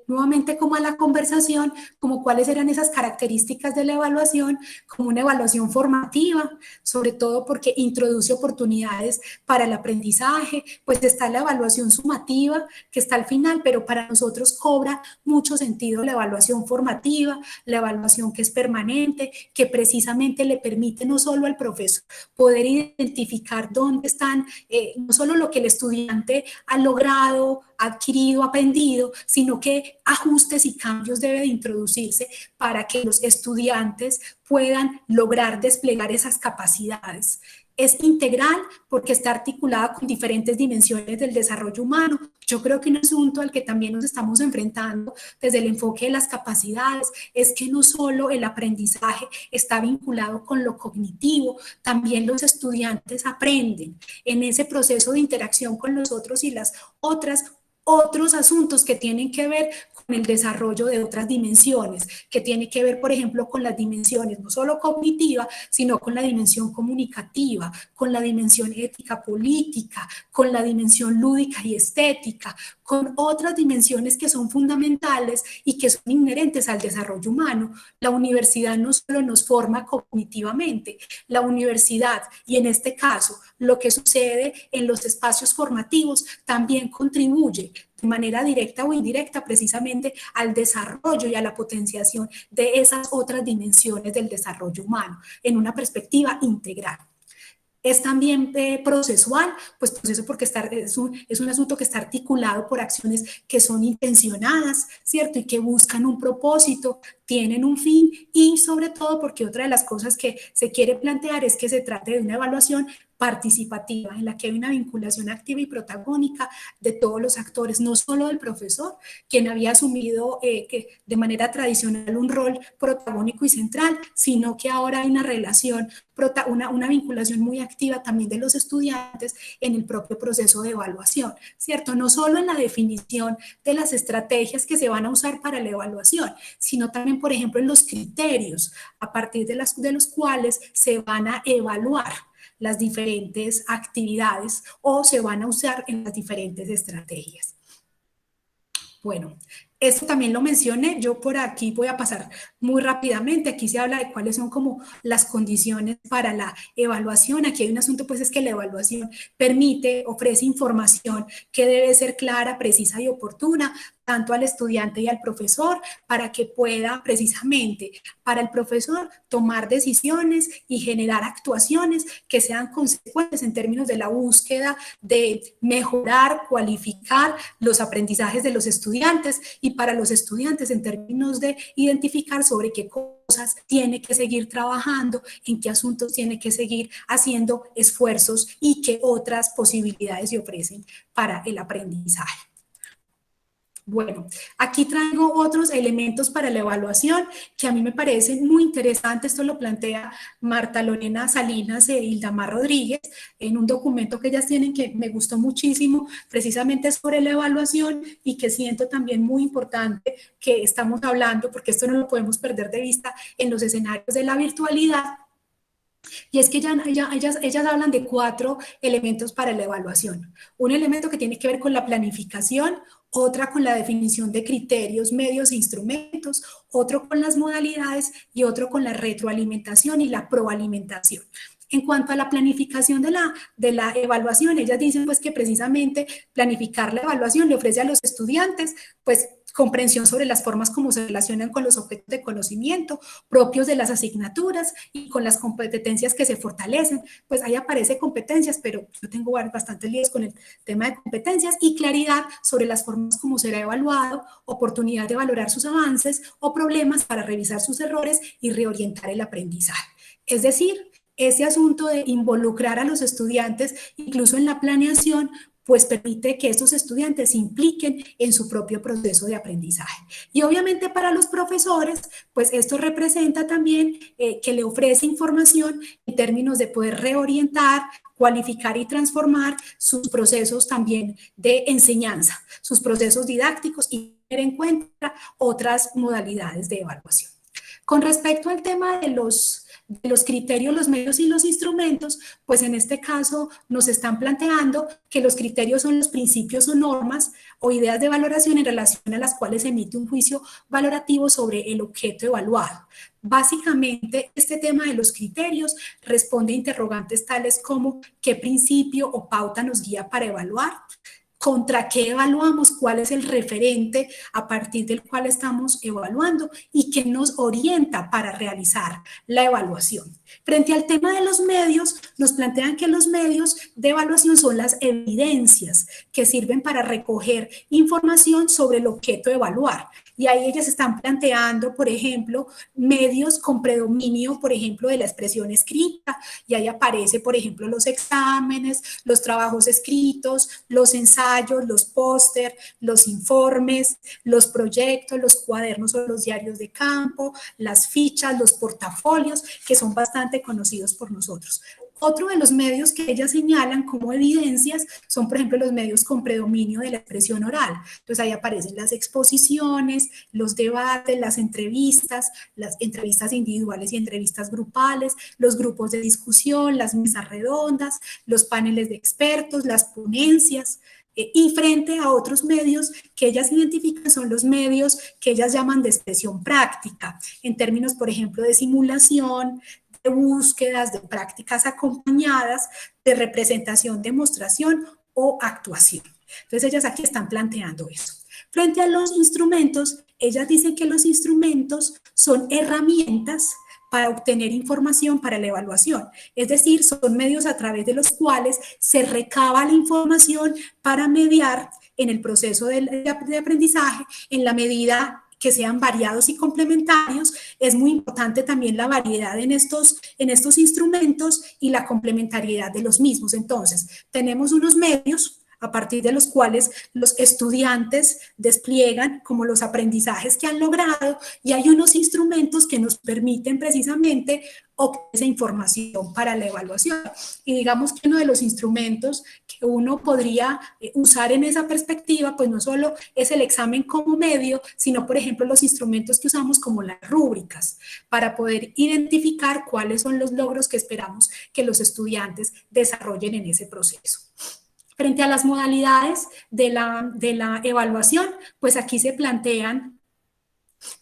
nuevamente como a la conversación, como cuáles eran esas características de la evaluación, como una evaluación formativa, sobre todo porque introduce oportunidades para el aprendizaje, pues está la evaluación sumativa, que está al final, pero para nosotros cobra mucho sentido la evaluación formativa, la evaluación que es permanente, que precisamente le permite no solo al profesor poder identificar dónde están no solo lo que el estudiante ha logrado, adquirido, aprendido, sino qué ajustes y cambios debe de introducirse para que los estudiantes puedan lograr desplegar esas capacidades. Es integral porque está articulada con diferentes dimensiones del desarrollo humano. Yo creo que un asunto al que también nos estamos enfrentando desde el enfoque de las capacidades es que no solo el aprendizaje está vinculado con lo cognitivo, también los estudiantes aprenden en ese proceso de interacción con los otros y las otros asuntos que tienen que ver con el desarrollo de otras dimensiones, que tiene que ver, por ejemplo, con las dimensiones no solo cognitiva, sino con la dimensión comunicativa, con la dimensión ética política, con la dimensión lúdica y estética, con otras dimensiones que son fundamentales y que son inherentes al desarrollo humano. La universidad no solo nos forma cognitivamente, la universidad, y en este caso, lo que sucede en los espacios formativos también contribuye de manera directa o indirecta precisamente al desarrollo y a la potenciación de esas otras dimensiones del desarrollo humano en una perspectiva integral. Es también procesual, pues proceso porque es un asunto que está articulado por acciones que son intencionadas, ¿cierto? Y que buscan un propósito, tienen un fin y sobre todo porque otra de las cosas que se quiere plantear es que se trate de una evaluación participativa, en la que hay una vinculación activa y protagónica de todos los actores, no solo del profesor, quien había asumido que de manera tradicional un rol protagónico y central, sino que ahora hay una relación, una vinculación muy activa también de los estudiantes en el propio proceso de evaluación, ¿cierto? No solo en la definición de las estrategias que se van a usar para la evaluación, sino también, por ejemplo, en los criterios a partir de los cuales se van a evaluar las diferentes actividades o se van a usar en las diferentes estrategias. Bueno, esto también lo mencioné, yo por aquí voy a pasar muy rápidamente, aquí se habla de cuáles son como las condiciones para la evaluación, aquí hay un asunto pues es que la evaluación ofrece información que debe ser clara, precisa y oportuna, tanto al estudiante y al profesor, para que pueda precisamente para el profesor tomar decisiones y generar actuaciones que sean consecuentes en términos de la búsqueda de mejorar, cualificar los aprendizajes de los estudiantes y para los estudiantes en términos de identificar sobre qué cosas tiene que seguir trabajando, en qué asuntos tiene que seguir haciendo esfuerzos y qué otras posibilidades se ofrecen para el aprendizaje. Bueno, aquí traigo otros elementos para la evaluación que a mí me parecen muy interesantes. Esto lo plantea Marta Lorena Salinas e Ildamar Rodríguez en un documento que ellas tienen que me gustó muchísimo, precisamente sobre la evaluación y que siento también muy importante que estamos hablando, porque esto no lo podemos perder de vista en los escenarios de la virtualidad. Y es que ellas hablan de 4 elementos para la evaluación. Un elemento que tiene que ver con la planificación, otra con la definición de criterios, medios e instrumentos, otro con las modalidades y otro con la retroalimentación y la proalimentación. En cuanto a la planificación de la evaluación, ellas dicen pues que precisamente planificar la evaluación le ofrece a los estudiantes pues comprensión sobre las formas como se relacionan con los objetos de conocimiento propios de las asignaturas y con las competencias que se fortalecen. Pues ahí aparece competencias, pero yo tengo bastantes líos con el tema de competencias y claridad sobre las formas como será evaluado, oportunidad de valorar sus avances o problemas para revisar sus errores y reorientar el aprendizaje. Es decir, ese asunto de involucrar a los estudiantes, incluso en la planeación, pues permite que estos estudiantes se impliquen en su propio proceso de aprendizaje. Y obviamente para los profesores, pues esto representa también que le ofrece información en términos de poder reorientar, cualificar y transformar sus procesos también de enseñanza, sus procesos didácticos y tener en cuenta otras modalidades de evaluación. Con respecto al tema de los criterios, los medios y los instrumentos, pues en este caso nos están planteando que los criterios son los principios o normas o ideas de valoración en relación a las cuales se emite un juicio valorativo sobre el objeto evaluado. Básicamente, este tema de los criterios responde a interrogantes tales como ¿qué principio o pauta nos guía para evaluar? ¿Contra qué evaluamos? ¿Cuál es el referente a partir del cual estamos evaluando? ¿Y qué nos orienta para realizar la evaluación? Frente al tema de los medios, nos plantean que los medios de evaluación son las evidencias que sirven para recoger información sobre el objeto de evaluar. Y ahí ellas están planteando, por ejemplo, medios con predominio, por ejemplo, de la expresión escrita. Y ahí aparece, por ejemplo, los exámenes, los trabajos escritos, los ensayos, los póster, los informes, los proyectos, los cuadernos o los diarios de campo, las fichas, los portafolios, que son bastante conocidos por nosotros. Otro de los medios que ellas señalan como evidencias son, por ejemplo, los medios con predominio de la expresión oral. Entonces ahí aparecen las exposiciones, los debates, las entrevistas individuales y entrevistas grupales, los grupos de discusión, las mesas redondas, los paneles de expertos, las ponencias. Y frente a otros medios que ellas identifican son los medios que ellas llaman de expresión práctica, en términos, por ejemplo, de simulación, de búsquedas, de prácticas acompañadas, de representación, demostración o actuación. Entonces ellas aquí están planteando eso. Frente a los instrumentos, ellas dicen que los instrumentos son herramientas para obtener información para la evaluación. Es decir, son medios a través de los cuales se recaba la información para mediar en el proceso de aprendizaje en la medida que sean variados y complementarios Es muy importante también la variedad en estos instrumentos y la complementariedad de los mismos. Entonces, tenemos unos medios a partir de los cuales los estudiantes despliegan como los aprendizajes que han logrado, y hay unos instrumentos que nos permiten precisamente obtener esa información para la evaluación. Y digamos que uno de los instrumentos que uno podría usar en esa perspectiva, pues no solo es el examen como medio, sino por ejemplo los instrumentos que usamos como las rúbricas, para poder identificar cuáles son los logros que esperamos que los estudiantes desarrollen en ese proceso. Frente a las modalidades de la evaluación, pues aquí se plantean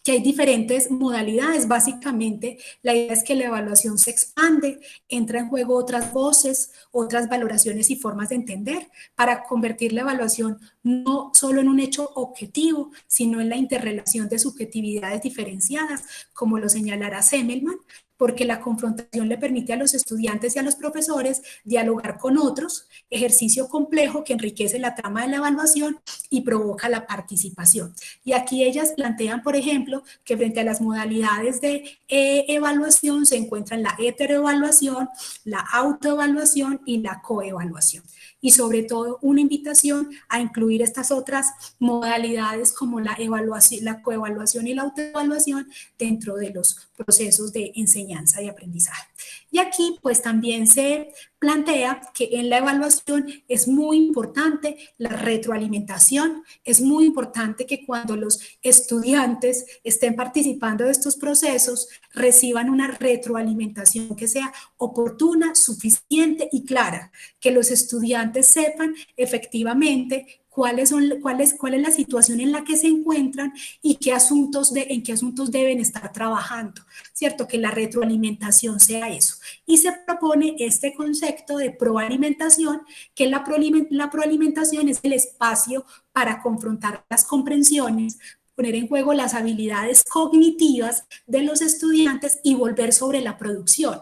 que hay diferentes modalidades. Básicamente, la idea es que la evaluación se expande, entra en juego otras voces, otras valoraciones y formas de entender, para convertir la evaluación no solo en un hecho objetivo, sino en la interrelación de subjetividades diferenciadas, como lo señalará Semmelman, porque la confrontación le permite a los estudiantes y a los profesores dialogar con otros, ejercicio complejo que enriquece la trama de la evaluación y provoca la participación. Y aquí ellas plantean, por ejemplo, que frente a las modalidades de evaluación se encuentran la heteroevaluación, la autoevaluación y la coevaluación. Y sobre todo una invitación a incluir estas otras modalidades como la evaluación, la coevaluación y la autoevaluación dentro de los procesos de enseñanza y aprendizaje. Y aquí pues también se plantea que en la evaluación es muy importante la retroalimentación, es muy importante que cuando los estudiantes estén participando de estos procesos reciban una retroalimentación que sea oportuna, suficiente y clara, que los estudiantes sepan efectivamente cuál es la situación en la que se encuentran y en qué asuntos deben estar trabajando, ¿cierto? Que la retroalimentación sea eso. Y se propone este concepto de proalimentación, que la proalimentación es el espacio para confrontar las comprensiones, poner en juego las habilidades cognitivas de los estudiantes y volver sobre la producción,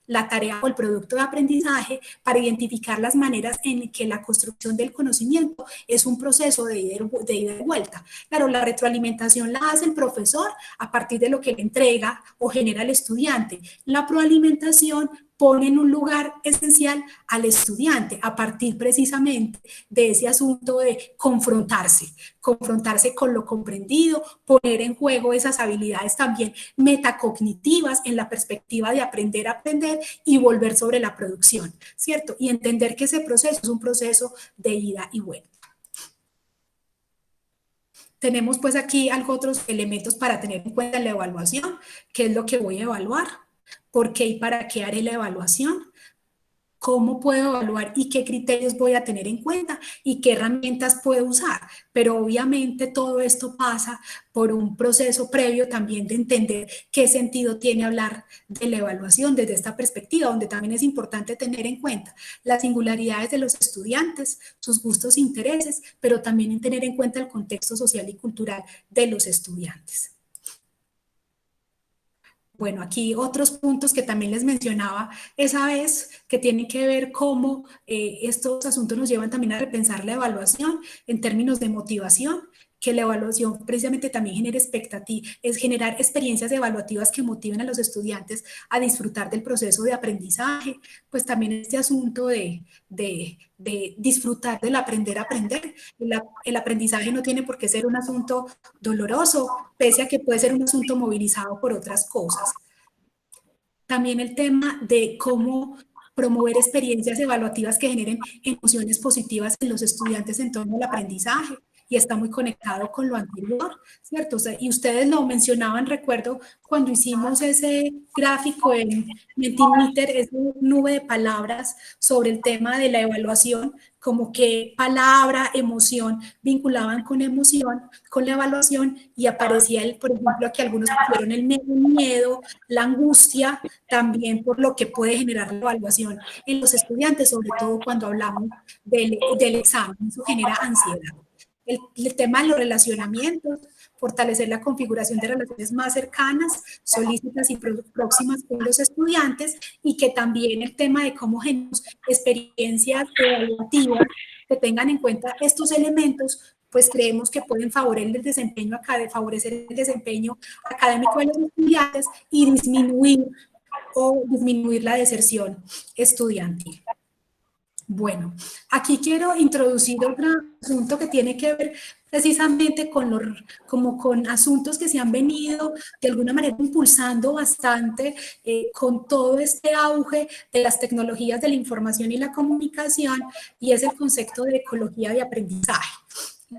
la tarea o el producto de aprendizaje, para identificar las maneras en que la construcción del conocimiento es un proceso de ida y vuelta. Claro, la retroalimentación la hace el profesor a partir de lo que le entrega o genera el estudiante. La proalimentación pone en un lugar esencial al estudiante a partir precisamente de ese asunto de confrontarse con lo comprendido, poner en juego esas habilidades también metacognitivas en la perspectiva de aprender a aprender y volver sobre la producción, ¿cierto? Y entender que ese proceso es un proceso de ida y vuelta. Tenemos pues aquí otros elementos para tener en cuenta en la evaluación, qué es lo que voy a evaluar, por qué y para qué haré la evaluación, cómo puedo evaluar y qué criterios voy a tener en cuenta y qué herramientas puedo usar. Pero obviamente todo esto pasa por un proceso previo también de entender qué sentido tiene hablar de la evaluación desde esta perspectiva, donde también es importante tener en cuenta las singularidades de los estudiantes, sus gustos e intereses, pero también tener en cuenta el contexto social y cultural de los estudiantes. Bueno, aquí otros puntos que también les mencionaba esa vez, que tienen que ver cómo estos asuntos nos llevan también a repensar la evaluación en términos de motivación, que la evaluación precisamente también genera expectativas, es generar experiencias evaluativas que motiven a los estudiantes a disfrutar del proceso de aprendizaje, pues también este asunto de disfrutar del aprender a aprender. El aprendizaje no tiene por qué ser un asunto doloroso, pese a que puede ser un asunto movilizado por otras cosas. También el tema de cómo promover experiencias evaluativas que generen emociones positivas en los estudiantes en torno al aprendizaje, y está muy conectado con lo anterior, ¿cierto? O sea, y ustedes lo mencionaban, recuerdo, cuando hicimos ese gráfico en Mentimeter, esa nube de palabras sobre el tema de la evaluación, como que palabra, emoción, vinculaban con emoción, con la evaluación, y aparecía, por ejemplo, que algunos pusieron el miedo, la angustia, también por lo que puede generar la evaluación en los estudiantes, sobre todo cuando hablamos del examen, eso genera ansiedad. El tema de los relacionamientos, fortalecer la configuración de relaciones más cercanas, solícitas y próximas con los estudiantes, y que también el tema de cómo generamos experiencias evaluativas que tengan en cuenta estos elementos pues creemos que pueden favorecer el desempeño académico de los estudiantes y disminuir la deserción estudiantil. Bueno, aquí quiero introducir otro asunto que tiene que ver precisamente con asuntos que se han venido de alguna manera impulsando bastante con todo este auge de las tecnologías de la información y la comunicación, y es el concepto de ecología de aprendizaje.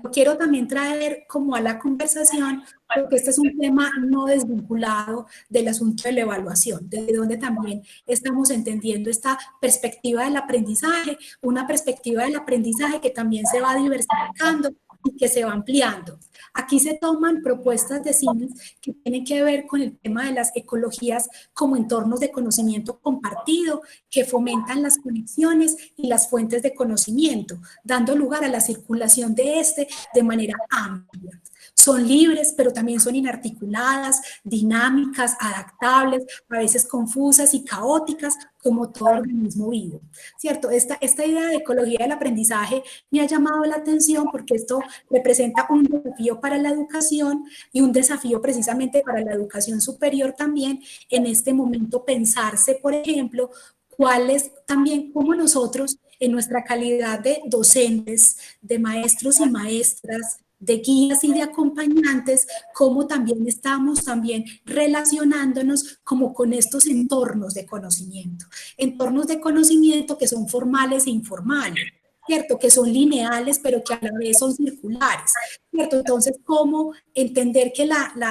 Lo quiero también traer como a la conversación, porque este es un tema no desvinculado del asunto de la evaluación, desde donde también estamos entendiendo esta perspectiva del aprendizaje, una perspectiva del aprendizaje que también se va diversificando y que se va ampliando. Aquí se toman propuestas de CINES que tienen que ver con el tema de las ecologías como entornos de conocimiento compartido, que fomentan las conexiones y las fuentes de conocimiento, dando lugar a la circulación de este de manera amplia. Son libres, pero también son inarticuladas, dinámicas, adaptables, a veces confusas y caóticas, como todo organismo vivo, ¿cierto? Esta idea de ecología del aprendizaje me ha llamado la atención porque esto representa un desafío para la educación y un desafío precisamente para la educación superior también, en este momento pensarse, por ejemplo, cómo nosotros, en nuestra calidad de docentes, de maestros y maestras, de guías y de acompañantes, cómo también estamos relacionándonos como con estos entornos de conocimiento que son formales e informales, ¿cierto? Que son lineales, pero que a la vez son circulares, ¿cierto? Entonces, ¿cómo entender que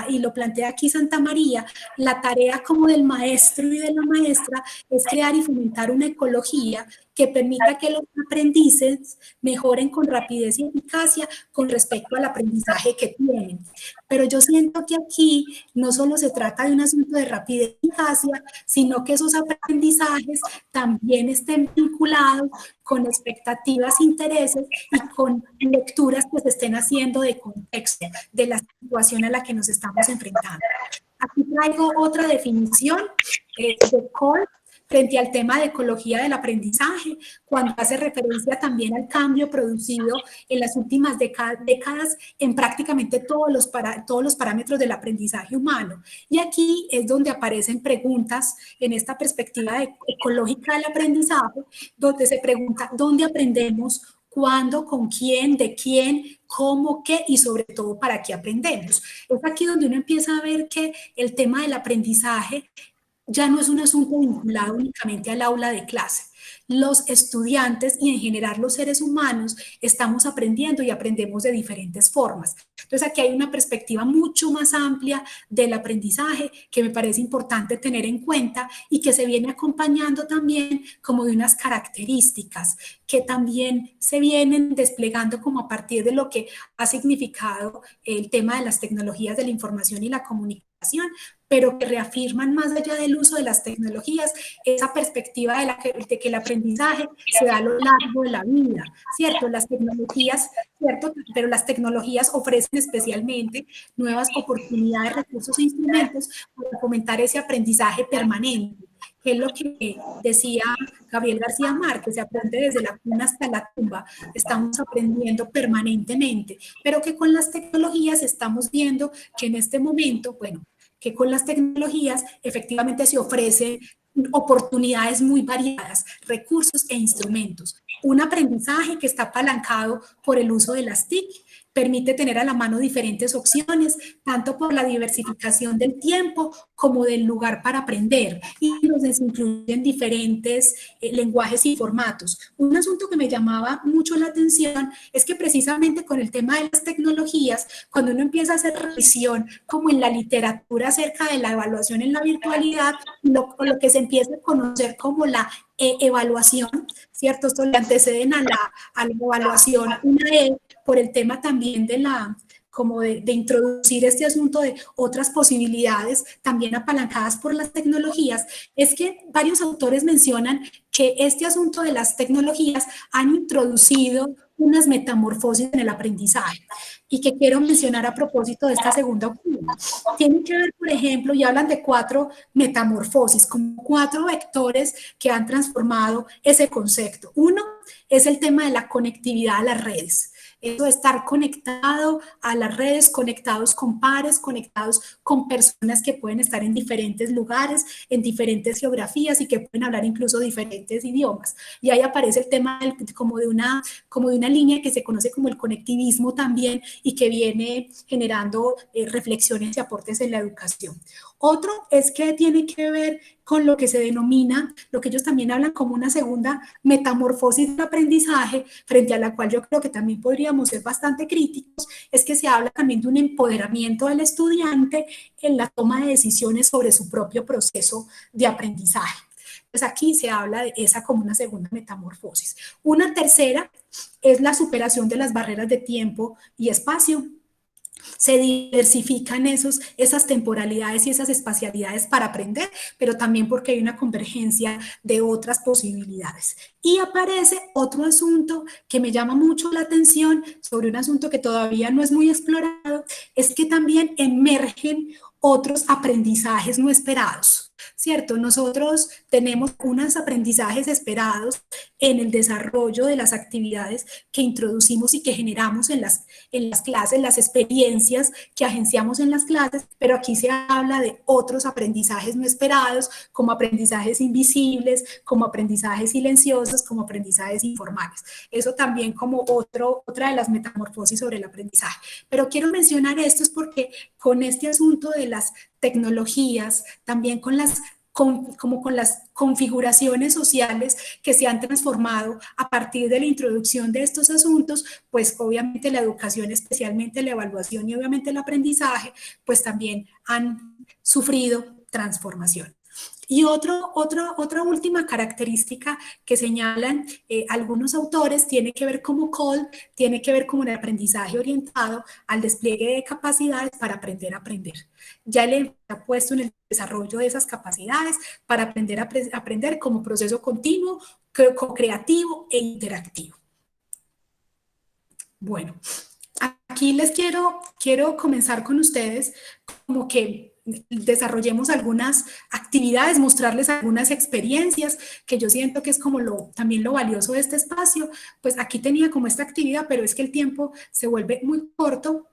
y lo plantea aquí Santa María, la tarea como del maestro y de la maestra es crear y fomentar una ecología que permita que los aprendices mejoren con rapidez y eficacia con respecto al aprendizaje que tienen? Pero yo siento que aquí no solo se trata de un asunto de rapidez y eficacia, sino que esos aprendizajes también estén vinculados con expectativas, intereses y con lecturas que se estén haciendo de contexto, de la situación a la que nos estamos enfrentando. Aquí traigo otra definición de Cole frente al tema de ecología del aprendizaje, cuando hace referencia también al cambio producido en las últimas décadas en prácticamente todos los parámetros del aprendizaje humano. Y aquí es donde aparecen preguntas en esta perspectiva ecológica del aprendizaje, donde se pregunta dónde aprendemos, cuándo, con quién, de quién, cómo, qué y sobre todo para qué aprendemos. Es aquí donde uno empieza a ver que el tema del aprendizaje ya no es un asunto vinculado únicamente al aula de clase. Los estudiantes y en general los seres humanos estamos aprendiendo y aprendemos de diferentes formas. Entonces aquí hay una perspectiva mucho más amplia del aprendizaje que me parece importante tener en cuenta y que se viene acompañando también como de unas características que también se vienen desplegando como a partir de lo que ha significado el tema de las tecnologías de la información y la comunicación, pero que reafirman más allá del uso de las tecnologías esa perspectiva de que el aprendizaje se da a lo largo de la vida, ¿cierto? Las tecnologías, ¿cierto? Pero las tecnologías ofrecen especialmente nuevas oportunidades, recursos e instrumentos para fomentar ese aprendizaje permanente, que es lo que decía Gabriel García Márquez, se aprende desde la cuna hasta la tumba, estamos aprendiendo permanentemente, pero que con las tecnologías estamos viendo que en este momento, bueno, que con las tecnologías efectivamente se ofrecen oportunidades muy variadas, recursos e instrumentos. Un aprendizaje que está apalancado por el uso de las TIC, permite tener a la mano diferentes opciones, tanto por la diversificación del tiempo como del lugar para aprender, y nos incluyen diferentes lenguajes y formatos. Un asunto que me llamaba mucho la atención es que precisamente con el tema de las tecnologías, cuando uno empieza a hacer revisión como en la literatura acerca de la evaluación en la virtualidad, lo que se empieza a conocer como la evaluación, ¿cierto? Esto le anteceden a la evaluación, una por el tema también de de introducir este asunto de otras posibilidades también apalancadas por las tecnologías, es que varios autores mencionan que este asunto de las tecnologías han introducido unas metamorfosis en el aprendizaje y que quiero mencionar a propósito de esta segunda opinión. Tienen que ver, por ejemplo, y hablan de 4 metamorfosis, como 4 vectores que han transformado ese concepto. Uno es el tema de la conectividad a las redes. Eso de estar conectado a las redes, conectados con pares, conectados con personas que pueden estar en diferentes lugares, en diferentes geografías y que pueden hablar incluso diferentes idiomas. Y ahí aparece el tema como de una línea que se conoce como el conectivismo también y que viene generando reflexiones y aportes en la educación. Otro es que tiene que ver con lo que se denomina, lo que ellos también hablan como una segunda metamorfosis de aprendizaje, frente a la cual yo creo que también podríamos ser bastante críticos, es que se habla también de un empoderamiento del estudiante en la toma de decisiones sobre su propio proceso de aprendizaje. Pues aquí se habla de esa como una segunda metamorfosis. Una tercera es la superación de las barreras de tiempo y espacio. Se diversifican esas temporalidades y esas espacialidades para aprender, pero también porque hay una convergencia de otras posibilidades. Y aparece otro asunto que me llama mucho la atención sobre un asunto que todavía no es muy explorado, es que también emergen otros aprendizajes no esperados, ¿cierto? Nosotros tenemos unos aprendizajes esperados en el desarrollo de las actividades que introducimos y que generamos en las clases, las experiencias que agenciamos en las clases, pero aquí se habla de otros aprendizajes no esperados, como aprendizajes invisibles, como aprendizajes silenciosos, como aprendizajes informales. Eso también como otra de las metamorfosis sobre el aprendizaje. Pero quiero mencionar esto es porque con este asunto de las tecnologías, también con las configuraciones sociales que se han transformado a partir de la introducción de estos asuntos, pues obviamente la educación, especialmente la evaluación y obviamente el aprendizaje, pues también han sufrido transformación. Y otra última característica que señalan algunos autores tiene que ver como COL, tiene que ver como el aprendizaje orientado al despliegue de capacidades para aprender a aprender. Ya le ha puesto en el desarrollo de esas capacidades para aprender a aprender como proceso continuo, co-creativo e interactivo. Bueno, aquí les quiero comenzar con ustedes como que desarrollemos algunas actividades, mostrarles algunas experiencias que yo siento que es como también lo valioso de este espacio. Pues aquí tenía como esta actividad, pero es que el tiempo se vuelve muy corto.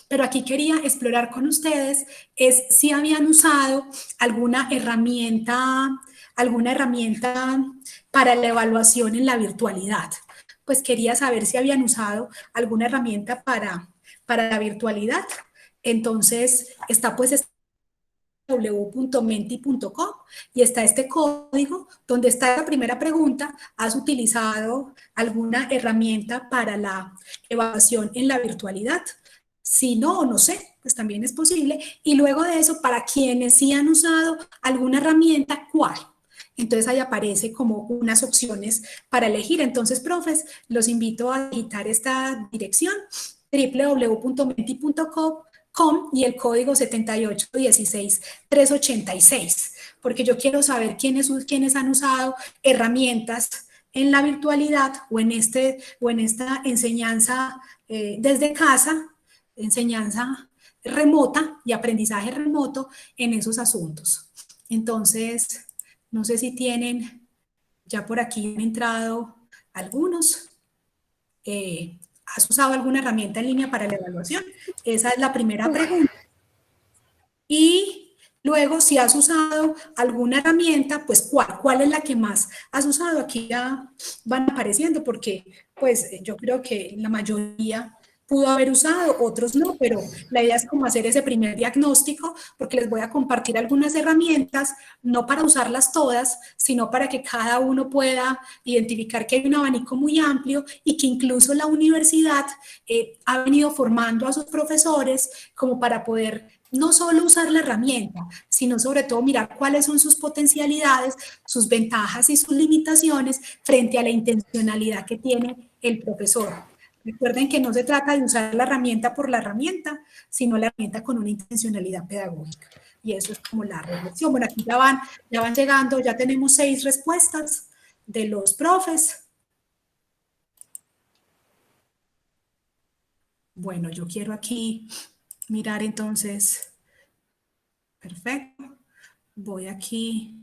Pero aquí quería explorar con ustedes es si habían usado alguna herramienta para la evaluación en la virtualidad. Pues quería saber si habían usado alguna herramienta para la virtualidad. Entonces está pues www.menti.com y está este código donde está la primera pregunta: ¿has utilizado alguna herramienta para la evaluación en la virtualidad? Si no o no sé, pues también es posible. Y luego de eso, para quienes sí han usado alguna herramienta, ¿cuál? Entonces ahí aparece como unas opciones para elegir. Entonces, profes, los invito a digitar esta dirección, www.menti.com y el código 7816386, porque yo quiero saber quiénes han usado herramientas en la virtualidad o en esta enseñanza desde casa, enseñanza remota y aprendizaje remoto en esos asuntos. Entonces, no sé si tienen, ya por aquí han entrado algunos. ¿Has usado alguna herramienta en línea para la evaluación? Esa es la primera pregunta. Y luego, si has usado alguna herramienta, pues ¿cuál es la que más has usado? Aquí ya van apareciendo porque pues yo creo que la mayoría pudo haber usado, otros no, pero la idea es como hacer ese primer diagnóstico, porque les voy a compartir algunas herramientas, no para usarlas todas, sino para que cada uno pueda identificar que hay un abanico muy amplio y que incluso la universidad ha venido formando a sus profesores como para poder no solo usar la herramienta, sino sobre todo mirar cuáles son sus potencialidades, sus ventajas y sus limitaciones frente a la intencionalidad que tiene el profesor. Recuerden que no se trata de usar la herramienta por la herramienta, sino la herramienta con una intencionalidad pedagógica. y eso es como la reflexión. Bueno, aquí ya van llegando, ya tenemos 6 respuestas de los profes. Bueno, yo quiero aquí mirar entonces, perfecto, voy aquí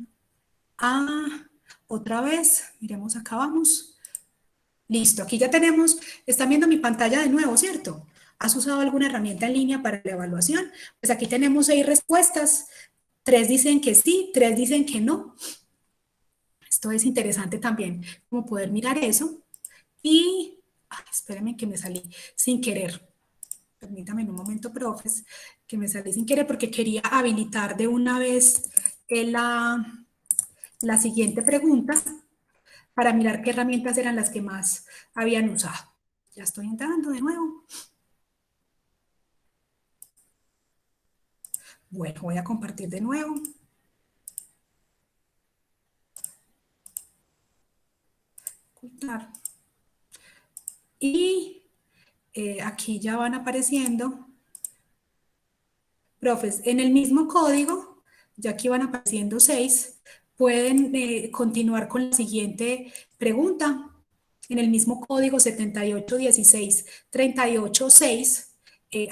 a otra vez, miremos acá, vamos. Listo, aquí ya tenemos, están viendo mi pantalla de nuevo, ¿cierto? ¿Has usado alguna herramienta en línea para la evaluación? Pues aquí tenemos 6 respuestas, 3 dicen que sí, 3 dicen que no. Esto es interesante también, como poder mirar eso. Y, espérenme que me salí sin querer. Permítame un momento, profes, que me salí sin querer porque quería habilitar de una vez la siguiente pregunta para mirar qué herramientas eran las que más habían usado. Ya estoy entrando de nuevo. Bueno, voy a compartir de nuevo. Ocultar. Y aquí ya van apareciendo. Profes, en el mismo código, ya aquí van apareciendo 6, pueden continuar con la siguiente pregunta. En el mismo código 781638.6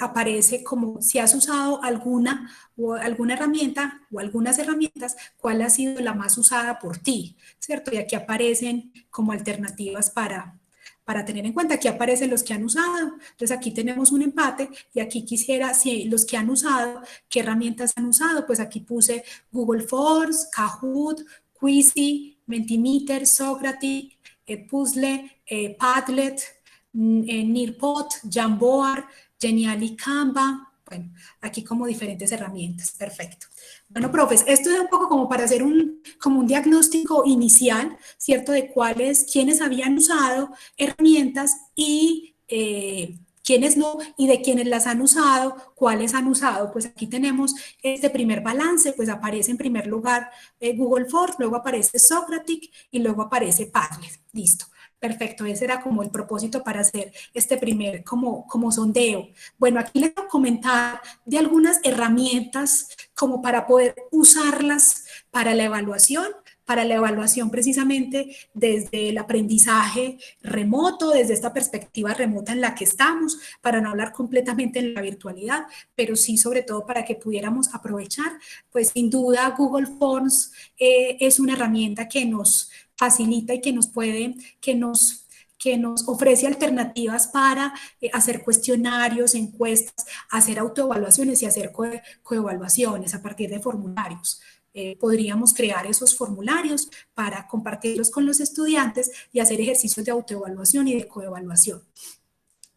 aparece como si has usado alguna herramienta o algunas herramientas, ¿cuál ha sido la más usada por ti? ¿Cierto? Y aquí aparecen como alternativas para tener en cuenta. Aquí aparecen los que han usado, entonces aquí tenemos un empate y aquí quisiera, si los que han usado, ¿qué herramientas han usado? Pues aquí puse Google Forms, Kahoot, Quizy, Mentimeter, Socrative, Puzzle, Padlet, Nearpod, Jamboard, Genially, Canva, bueno, aquí como diferentes herramientas, perfecto. Bueno, profes, esto es un poco como para hacer como un diagnóstico inicial, ¿cierto? De quiénes habían usado herramientas y quiénes no, y de quienes las han usado, cuáles han usado. Pues aquí tenemos este primer balance, pues aparece en primer lugar Google Forms, luego aparece Socrative y luego aparece Padlet. Listo. Perfecto, ese era como el propósito para hacer este primer como sondeo. Bueno, aquí les voy a comentar de algunas herramientas como para poder usarlas para la evaluación precisamente desde el aprendizaje remoto, desde esta perspectiva remota en la que estamos, para no hablar completamente en la virtualidad, pero sí sobre todo para que pudiéramos aprovechar, pues sin duda Google Forms es una herramienta que nos facilita y que nos ofrece alternativas para hacer cuestionarios, encuestas, hacer autoevaluaciones y hacer coevaluaciones a partir de formularios. Podríamos crear esos formularios para compartirlos con los estudiantes y hacer ejercicios de autoevaluación y de coevaluación.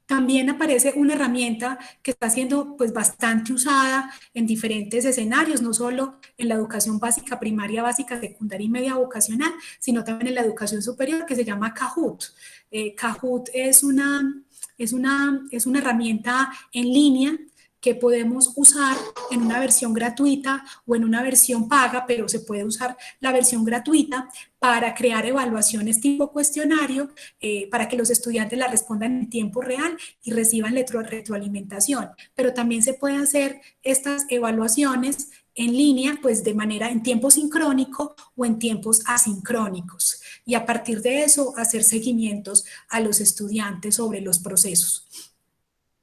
También aparece una herramienta que está siendo pues bastante usada en diferentes escenarios, no solo en la educación básica, primaria, básica, secundaria y media vocacional, sino también en la educación superior, que se llama Kahoot. Kahoot es una herramienta en línea que podemos usar en una versión gratuita o en una versión paga, pero se puede usar la versión gratuita para crear evaluaciones tipo cuestionario, para que los estudiantes la respondan en tiempo real y reciban retroalimentación. Pero también se pueden hacer estas evaluaciones en línea, pues de manera en tiempo sincrónico o en tiempos asincrónicos. Y a partir de eso, hacer seguimientos a los estudiantes sobre los procesos.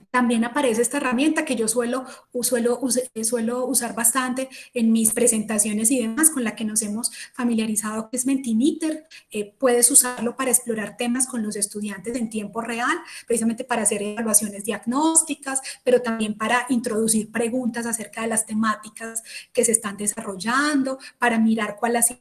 También aparece esta herramienta que yo suelo usar bastante en mis presentaciones y demás, con la que nos hemos familiarizado, que es Mentimeter. Puedes usarlo para explorar temas con los estudiantes en tiempo real, precisamente para hacer evaluaciones diagnósticas, pero también para introducir preguntas acerca de las temáticas que se están desarrollando, para mirar cuál ha sido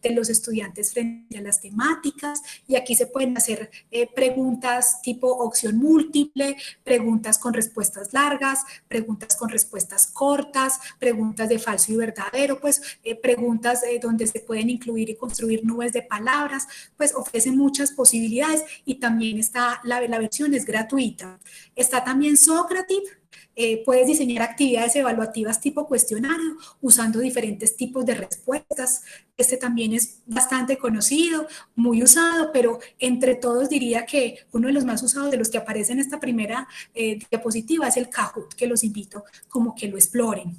de los estudiantes frente a las temáticas, y aquí se pueden hacer preguntas tipo opción múltiple, preguntas con respuestas largas, preguntas con respuestas cortas, preguntas de falso y verdadero, pues preguntas donde se pueden incluir y construir nubes de palabras, pues ofrecen muchas posibilidades. Y también está la versión es gratuita. Está también Socrative, Puedes diseñar actividades evaluativas tipo cuestionario usando diferentes tipos de respuestas. Este también es bastante conocido, muy usado, pero entre todos diría que uno de los más usados, de los que aparece en esta primera diapositiva, es el Kahoot, que los invito como que lo exploren.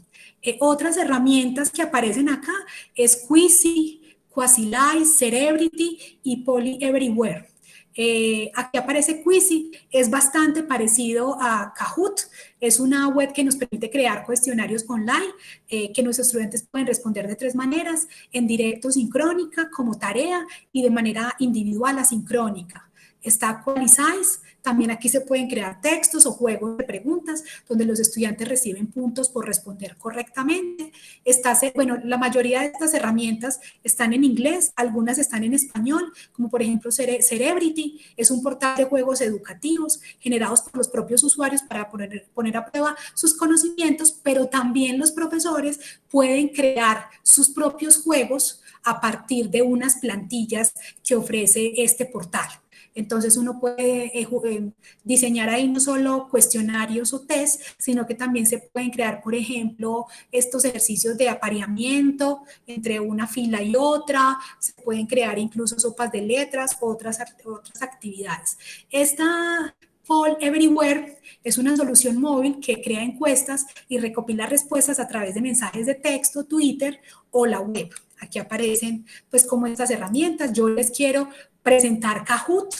Otras herramientas que aparecen acá es Quizy, Quasilize, Cerebrity y Poly Everywhere. Aquí aparece Quizy, es bastante parecido a Kahoot, es una web que nos permite crear cuestionarios online que nuestros estudiantes pueden responder de 3 maneras: en directo, sincrónica, como tarea, y de manera individual, asincrónica. Está Quasilize, también aquí se pueden crear textos o juegos de preguntas donde los estudiantes reciben puntos por responder correctamente. Bueno, la mayoría de estas herramientas están en inglés, algunas están en español, como por ejemplo Cerebrity, es un portal de juegos educativos generados por los propios usuarios para poner a prueba sus conocimientos, pero también los profesores pueden crear sus propios juegos a partir de unas plantillas que ofrece este portal. Entonces uno puede diseñar ahí no solo cuestionarios o test, sino que también se pueden crear, por ejemplo, estos ejercicios de apareamiento entre una fila y otra, se pueden crear incluso sopas de letras, otras actividades. Esta Poll Everywhere es una solución móvil que crea encuestas y recopila respuestas a través de mensajes de texto, Twitter o la web. Aquí aparecen pues como estas herramientas. Yo les quiero presentar Kahoot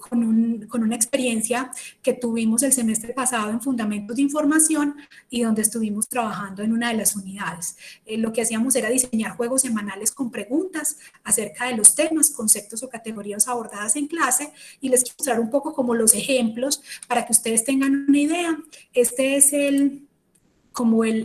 con una experiencia que tuvimos el semestre pasado en Fundamentos de Información y donde estuvimos trabajando en una de las unidades. Lo que hacíamos era diseñar juegos semanales con preguntas acerca de los temas, conceptos o categorías abordadas en clase, y les quiero mostrar un poco como los ejemplos para que ustedes tengan una idea. Este es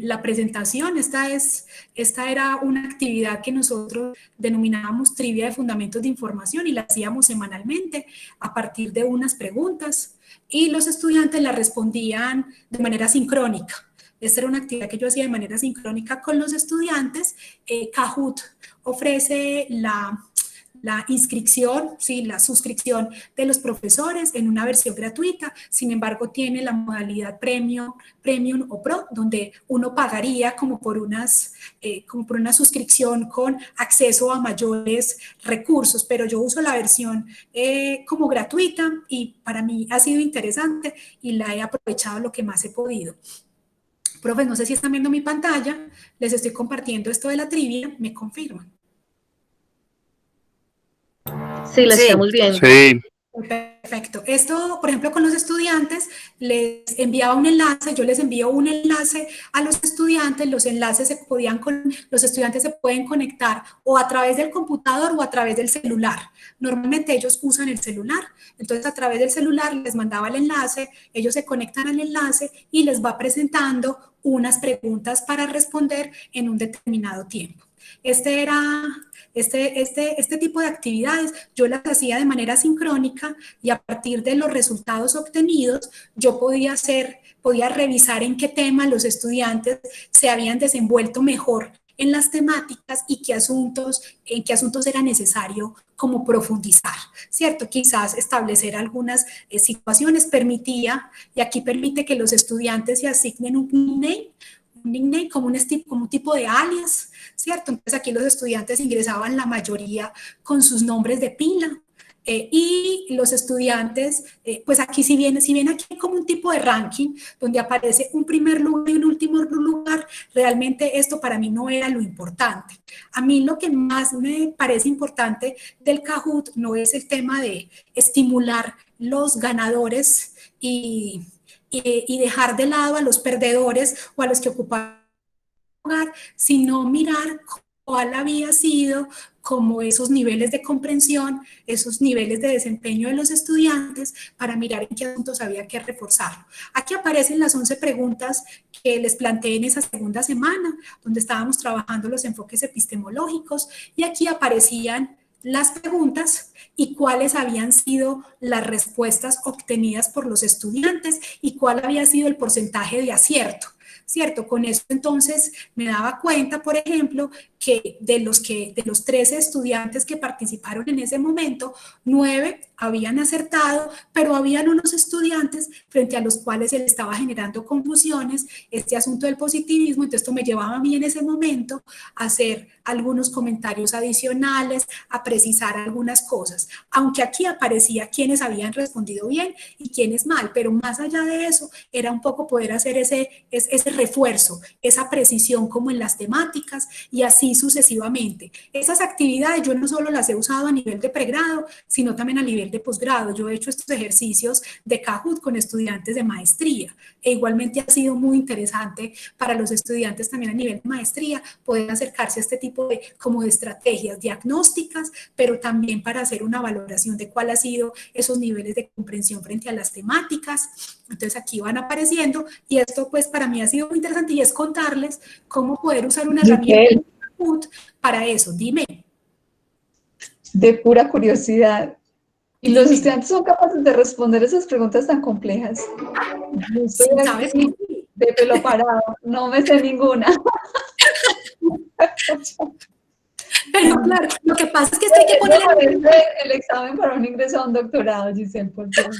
la presentación. Esta era una actividad que nosotros denominábamos trivia de fundamentos de información y la hacíamos semanalmente a partir de unas preguntas y los estudiantes la respondían de manera sincrónica. Esta era una actividad que yo hacía de manera sincrónica con los estudiantes. Kahoot ofrece la inscripción, sí, la suscripción de los profesores en una versión gratuita. Sin embargo, tiene la modalidad premium o pro, donde uno pagaría como por una suscripción con acceso a mayores recursos, pero yo uso la versión como gratuita y para mí ha sido interesante y la he aprovechado lo que más he podido. Profes, no sé si están viendo mi pantalla, les estoy compartiendo esto de la trivia, me confirman. Sí, la estamos viendo. Sí. Perfecto. Esto, por ejemplo, con los estudiantes, les enviaba un enlace, yo les envío un enlace a los estudiantes, los enlaces los estudiantes se pueden conectar o a través del computador o a través del celular. Normalmente ellos usan el celular, entonces a través del celular les mandaba el enlace, ellos se conectan al enlace y les va presentando unas preguntas para responder en un determinado tiempo. Este tipo de actividades yo las hacía de manera sincrónica y a partir de los resultados obtenidos yo podía revisar en qué tema los estudiantes se habían desenvuelto mejor en las temáticas y en qué asuntos era necesario como profundizar, ¿cierto? Quizás establecer algunas situaciones permitía, y aquí permite que los estudiantes se asignen un nickname como un tipo de alias, ¿cierto? Entonces aquí los estudiantes ingresaban la mayoría con sus nombres de pila y los estudiantes, pues aquí si bien aquí hay como un tipo de ranking donde aparece un primer lugar y un último lugar, realmente esto para mí no era lo importante. A mí lo que más me parece importante del Kahoot no es el tema de estimular los ganadores y dejar de lado a los perdedores o a los que ocupan lugar, sino mirar cuál había sido como esos niveles de comprensión, esos niveles de desempeño de los estudiantes para mirar en qué asuntos había que reforzarlo. Aquí aparecen las 11 preguntas que les planteé en esa segunda semana, donde estábamos trabajando los enfoques epistemológicos, y aquí aparecían las preguntas y cuáles habían sido las respuestas obtenidas por los estudiantes y cuál había sido el porcentaje de acierto, ¿cierto? Con eso entonces me daba cuenta, por ejemplo, que de los 13 estudiantes que participaron en ese momento, 9 habían acertado, pero habían unos estudiantes frente a los cuales se le estaba generando confusiones este asunto del positivismo. Entonces esto me llevaba a mí en ese momento a hacer algunos comentarios adicionales, a precisar algunas cosas, aunque aquí aparecía quienes habían respondido bien y quienes mal, pero más allá de eso era un poco poder hacer ese refuerzo, esa precisión como en las temáticas y así sucesivamente. Esas actividades yo no solo las he usado a nivel de pregrado, sino también a nivel de posgrado. Yo he hecho estos ejercicios de Kahoot con estudiantes de maestría e igualmente ha sido muy interesante para los estudiantes también a nivel de maestría poder acercarse a este tipo de, como de estrategias diagnósticas, pero también para hacer una valoración de cuál ha sido esos niveles de comprensión frente a las temáticas. Entonces aquí van apareciendo y esto pues para mí ha sido muy interesante y es contarles cómo poder usar una herramienta para eso. Dime. De pura curiosidad. ¿Y los estudiantes son capaces de responder esas preguntas tan complejas? Yo estoy ¿sabes? De pelo parado, no me sé ninguna. Pero claro, lo que pasa es que esto hay que poner el examen para un ingreso a un doctorado, Giselle, por Dios.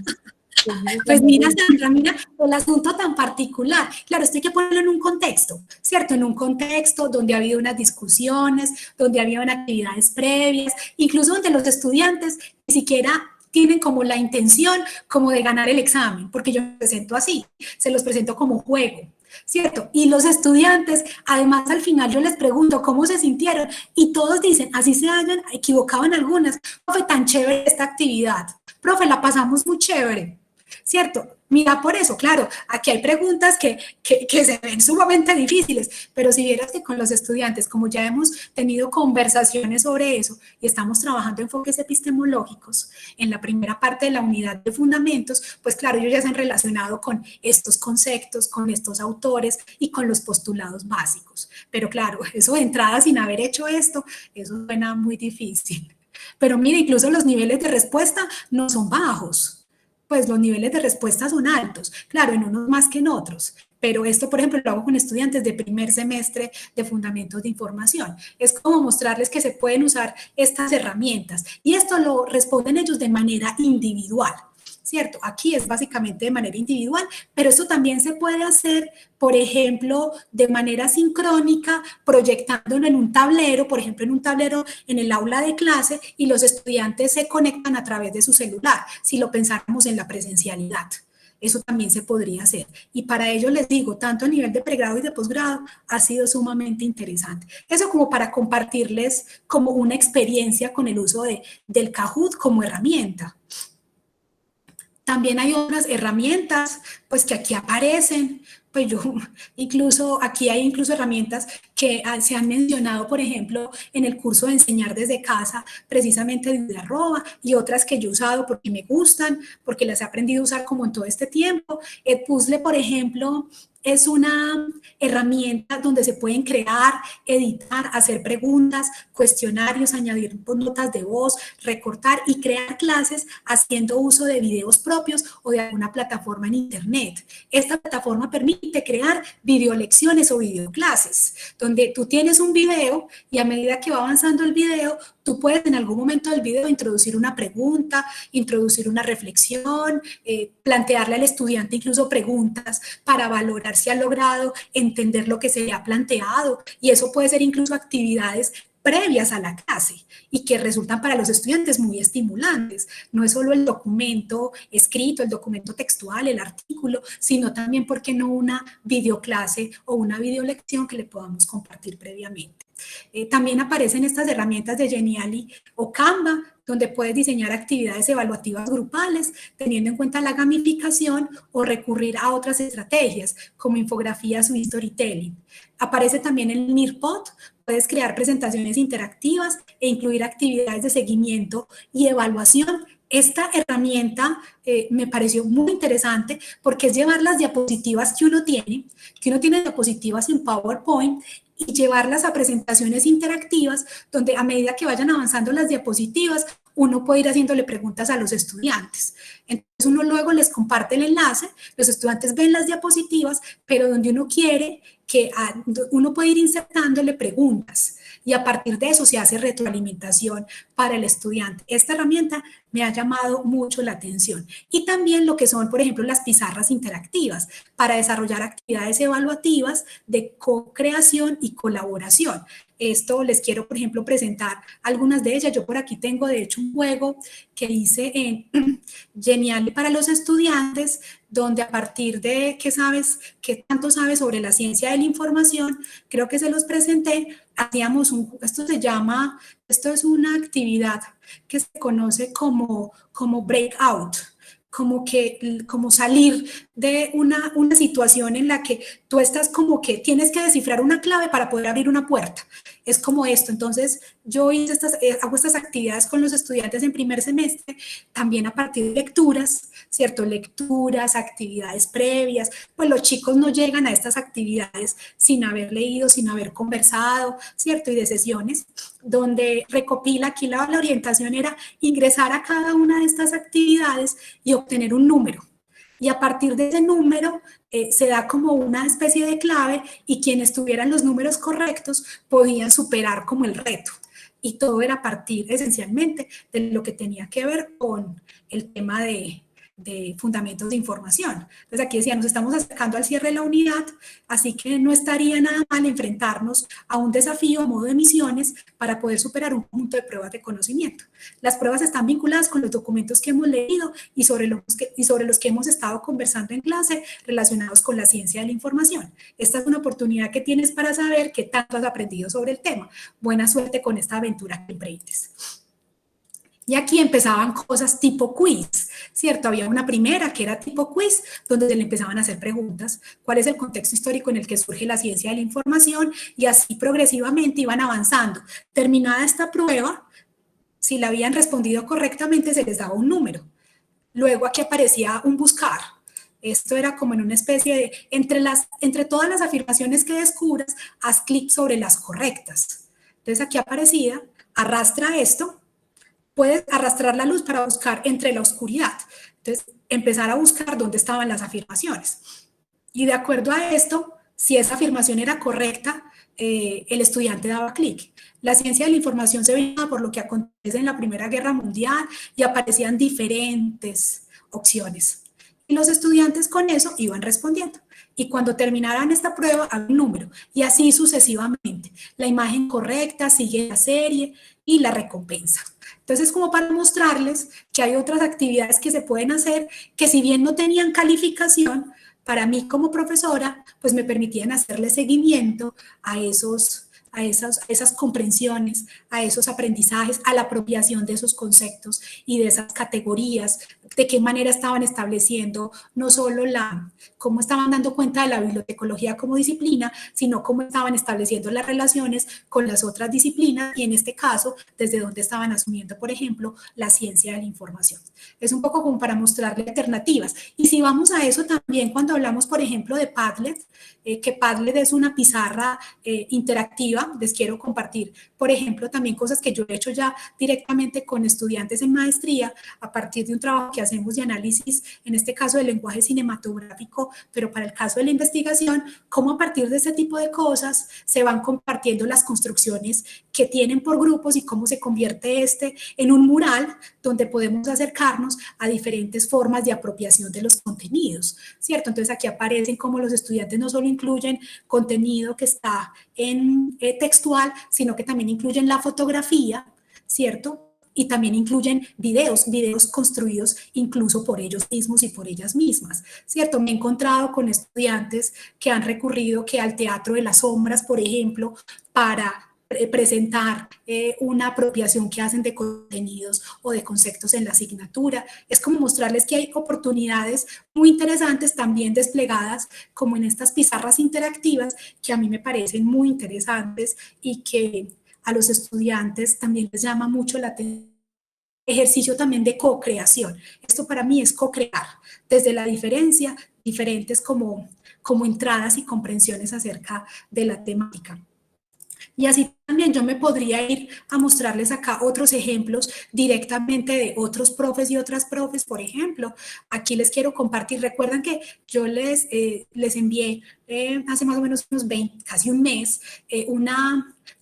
Pues mira, Sandra, mira el asunto tan particular. Claro, esto hay que ponerlo en un contexto, ¿cierto? En un contexto donde ha habido unas discusiones, donde ha habido actividades previas, incluso donde los estudiantes ni siquiera tienen como la intención como de ganar el examen, porque yo me presento así, se los presento como juego, ¿cierto? Y los estudiantes, además al final yo les pregunto cómo se sintieron y todos dicen, así se hayan equivocado en algunas, profe, tan chévere esta actividad, profe, la pasamos muy chévere, ¿cierto? Mira, por eso, claro, aquí hay preguntas que se ven sumamente difíciles, pero si vieras que con los estudiantes, como ya hemos tenido conversaciones sobre eso y estamos trabajando enfoques epistemológicos en la primera parte de la unidad de fundamentos, pues claro, ellos ya se han relacionado con estos conceptos, con estos autores y con los postulados básicos. Pero claro, eso de entrada sin haber hecho esto, eso suena muy difícil. Pero mira, incluso los niveles de respuesta no son bajos. Pues los niveles de respuesta son altos, claro, en unos más que en otros, pero esto, por ejemplo, lo hago con estudiantes de primer semestre de fundamentos de información. Es como mostrarles que se pueden usar estas herramientas y esto lo responden ellos de manera individual, ¿cierto? Aquí es básicamente de manera individual, pero esto también se puede hacer, por ejemplo, de manera sincrónica, proyectándolo en un tablero, por ejemplo, en un tablero en el aula de clase y los estudiantes se conectan a través de su celular, si lo pensáramos en la presencialidad. Eso también se podría hacer. Y para ello les digo, tanto a nivel de pregrado y de posgrado, ha sido sumamente interesante. Eso como para compartirles como una experiencia con el uso del Kahoot como herramienta. También hay otras herramientas, pues que aquí aparecen, pues yo, incluso, aquí hay incluso herramientas que se han mencionado, por ejemplo, en el curso de enseñar desde casa, precisamente de arroba, y otras que yo he usado porque me gustan, porque las he aprendido a usar como en todo este tiempo. Edpuzzle, por ejemplo, es una herramienta donde se pueden crear, editar, hacer preguntas, cuestionarios, añadir notas de voz, recortar y crear clases haciendo uso de videos propios o de alguna plataforma en internet. Esta plataforma permite crear videolecciones o videoclases, donde tú tienes un video y a medida que va avanzando el video, tú puedes en algún momento del video introducir una pregunta, introducir una reflexión, plantearle al estudiante incluso preguntas para valorar si ha logrado entender lo que se le ha planteado, y eso puede ser incluso actividades previas a la clase y que resultan para los estudiantes muy estimulantes. No es solo el documento escrito, el documento textual, el artículo, sino también, ¿por qué no una videoclase o una videolección que le podamos compartir previamente? También aparecen estas herramientas de Geniali o Canva, donde puedes diseñar actividades evaluativas grupales, teniendo en cuenta la gamificación o recurrir a otras estrategias, como infografías o storytelling. Aparece también el Nearpod, puedes crear presentaciones interactivas e incluir actividades de seguimiento y evaluación. Esta herramienta me pareció muy interesante porque es llevar las diapositivas que uno tiene diapositivas en PowerPoint, y llevarlas a presentaciones interactivas donde a medida que vayan avanzando las diapositivas, uno puede ir haciéndole preguntas a los estudiantes. Entonces uno luego les comparte el enlace, los estudiantes ven las diapositivas, pero donde uno quiere que uno puede ir insertándole preguntas y a partir de eso se hace retroalimentación para el estudiante. Esta herramienta me ha llamado mucho la atención. Y también lo que son, por ejemplo, las pizarras interactivas para desarrollar actividades evaluativas de co-creación y colaboración. Esto les quiero, por ejemplo, presentar algunas de ellas. Yo por aquí tengo, de hecho, un juego que hice en Genial para los estudiantes, donde a partir de qué tanto sabes sobre la ciencia de la información, creo que se los presenté, hacíamos esto es una actividad que se conoce como breakout, como salir de una situación en la que tú estás como que tienes que descifrar una clave para poder abrir una puerta. Es como esto. Entonces, yo hago estas actividades con los estudiantes en primer semestre, también a partir de lecturas, ¿cierto? Lecturas, actividades previas. Pues los chicos no llegan a estas actividades sin haber leído, sin haber conversado, ¿cierto? Y de sesiones donde recopila, aquí la orientación era ingresar a cada una de estas actividades y obtener un número. Y a partir de ese número se da como una especie de clave y quienes tuvieran los números correctos podían superar como el reto. Y todo era a partir esencialmente de lo que tenía que ver con el tema de fundamentos de información. Entonces aquí decía, nos estamos acercando al cierre de la unidad, así que no estaría nada mal enfrentarnos a un desafío a modo de misiones para poder superar un conjunto de pruebas de conocimiento. Las pruebas están vinculadas con los documentos que hemos leído y sobre los que hemos estado conversando en clase relacionados con la ciencia de la información. Esta es una oportunidad que tienes para saber qué tanto has aprendido sobre el tema. Buena suerte con esta aventura que emprendes. Y aquí empezaban cosas tipo quiz, ¿cierto? Había una primera que era tipo quiz, donde se le empezaban a hacer preguntas. ¿Cuál es el contexto histórico en el que surge la ciencia de la información? Y así progresivamente iban avanzando. Terminada esta prueba, si la habían respondido correctamente, se les daba un número. Luego aquí aparecía un buscar. Esto era como en una especie de, entre todas las afirmaciones que descubras, haz clic sobre las correctas. Entonces aquí aparecía, arrastra esto. Puedes arrastrar la luz para buscar entre la oscuridad. Entonces, empezar a buscar dónde estaban las afirmaciones. Y de acuerdo a esto, si esa afirmación era correcta, el estudiante daba clic. La ciencia de la información se veía por lo que acontece en la Primera Guerra Mundial y aparecían diferentes opciones. Y los estudiantes con eso iban respondiendo. Y cuando terminaran esta prueba, había un número. Y así sucesivamente. La imagen correcta sigue la serie y la recompensa. Entonces, como para mostrarles que hay otras actividades que se pueden hacer que si bien no tenían calificación, para mí como profesora, pues me permitían hacerle seguimiento a esas comprensiones, a esos aprendizajes, a la apropiación de esos conceptos y de esas categorías, de qué manera estaban estableciendo no solo cómo estaban dando cuenta de la bibliotecología como disciplina, sino cómo estaban estableciendo las relaciones con las otras disciplinas y en este caso, desde dónde estaban asumiendo, por ejemplo, la ciencia de la información. Es un poco como para mostrarle alternativas. Y si vamos a eso también cuando hablamos, por ejemplo, de Padlet, que Padlet es una pizarra interactiva, les quiero compartir, por ejemplo, también cosas que yo he hecho ya directamente con estudiantes en maestría a partir de un trabajo que hacemos de análisis, en este caso del lenguaje cinematográfico, pero para el caso de la investigación, cómo a partir de ese tipo de cosas se van compartiendo las construcciones que tienen por grupos y cómo se convierte en un mural donde podemos acercarnos a diferentes formas de apropiación de los contenidos, ¿cierto? Entonces aquí aparecen cómo los estudiantes no solo incluyen contenido que está en textual, sino que también incluyen la fotografía, ¿cierto? Y también incluyen videos construidos incluso por ellos mismos y por ellas mismas, ¿cierto? Me he encontrado con estudiantes que han recurrido al teatro de las sombras, por ejemplo, para presentar una apropiación que hacen de contenidos o de conceptos en la asignatura. Es como mostrarles que hay oportunidades muy interesantes también desplegadas como en estas pizarras interactivas que a mí me parecen muy interesantes y que a los estudiantes también les llama mucho la atención. Ejercicio también de co-creación. Esto para mí es co-crear, desde la diferencia, diferentes como entradas y comprensiones acerca de la temática. Y así también yo me podría ir a mostrarles acá otros ejemplos directamente de otros profes y otras profes. Por ejemplo, aquí les quiero compartir, recuerdan que yo les envié hace más o menos casi un mes,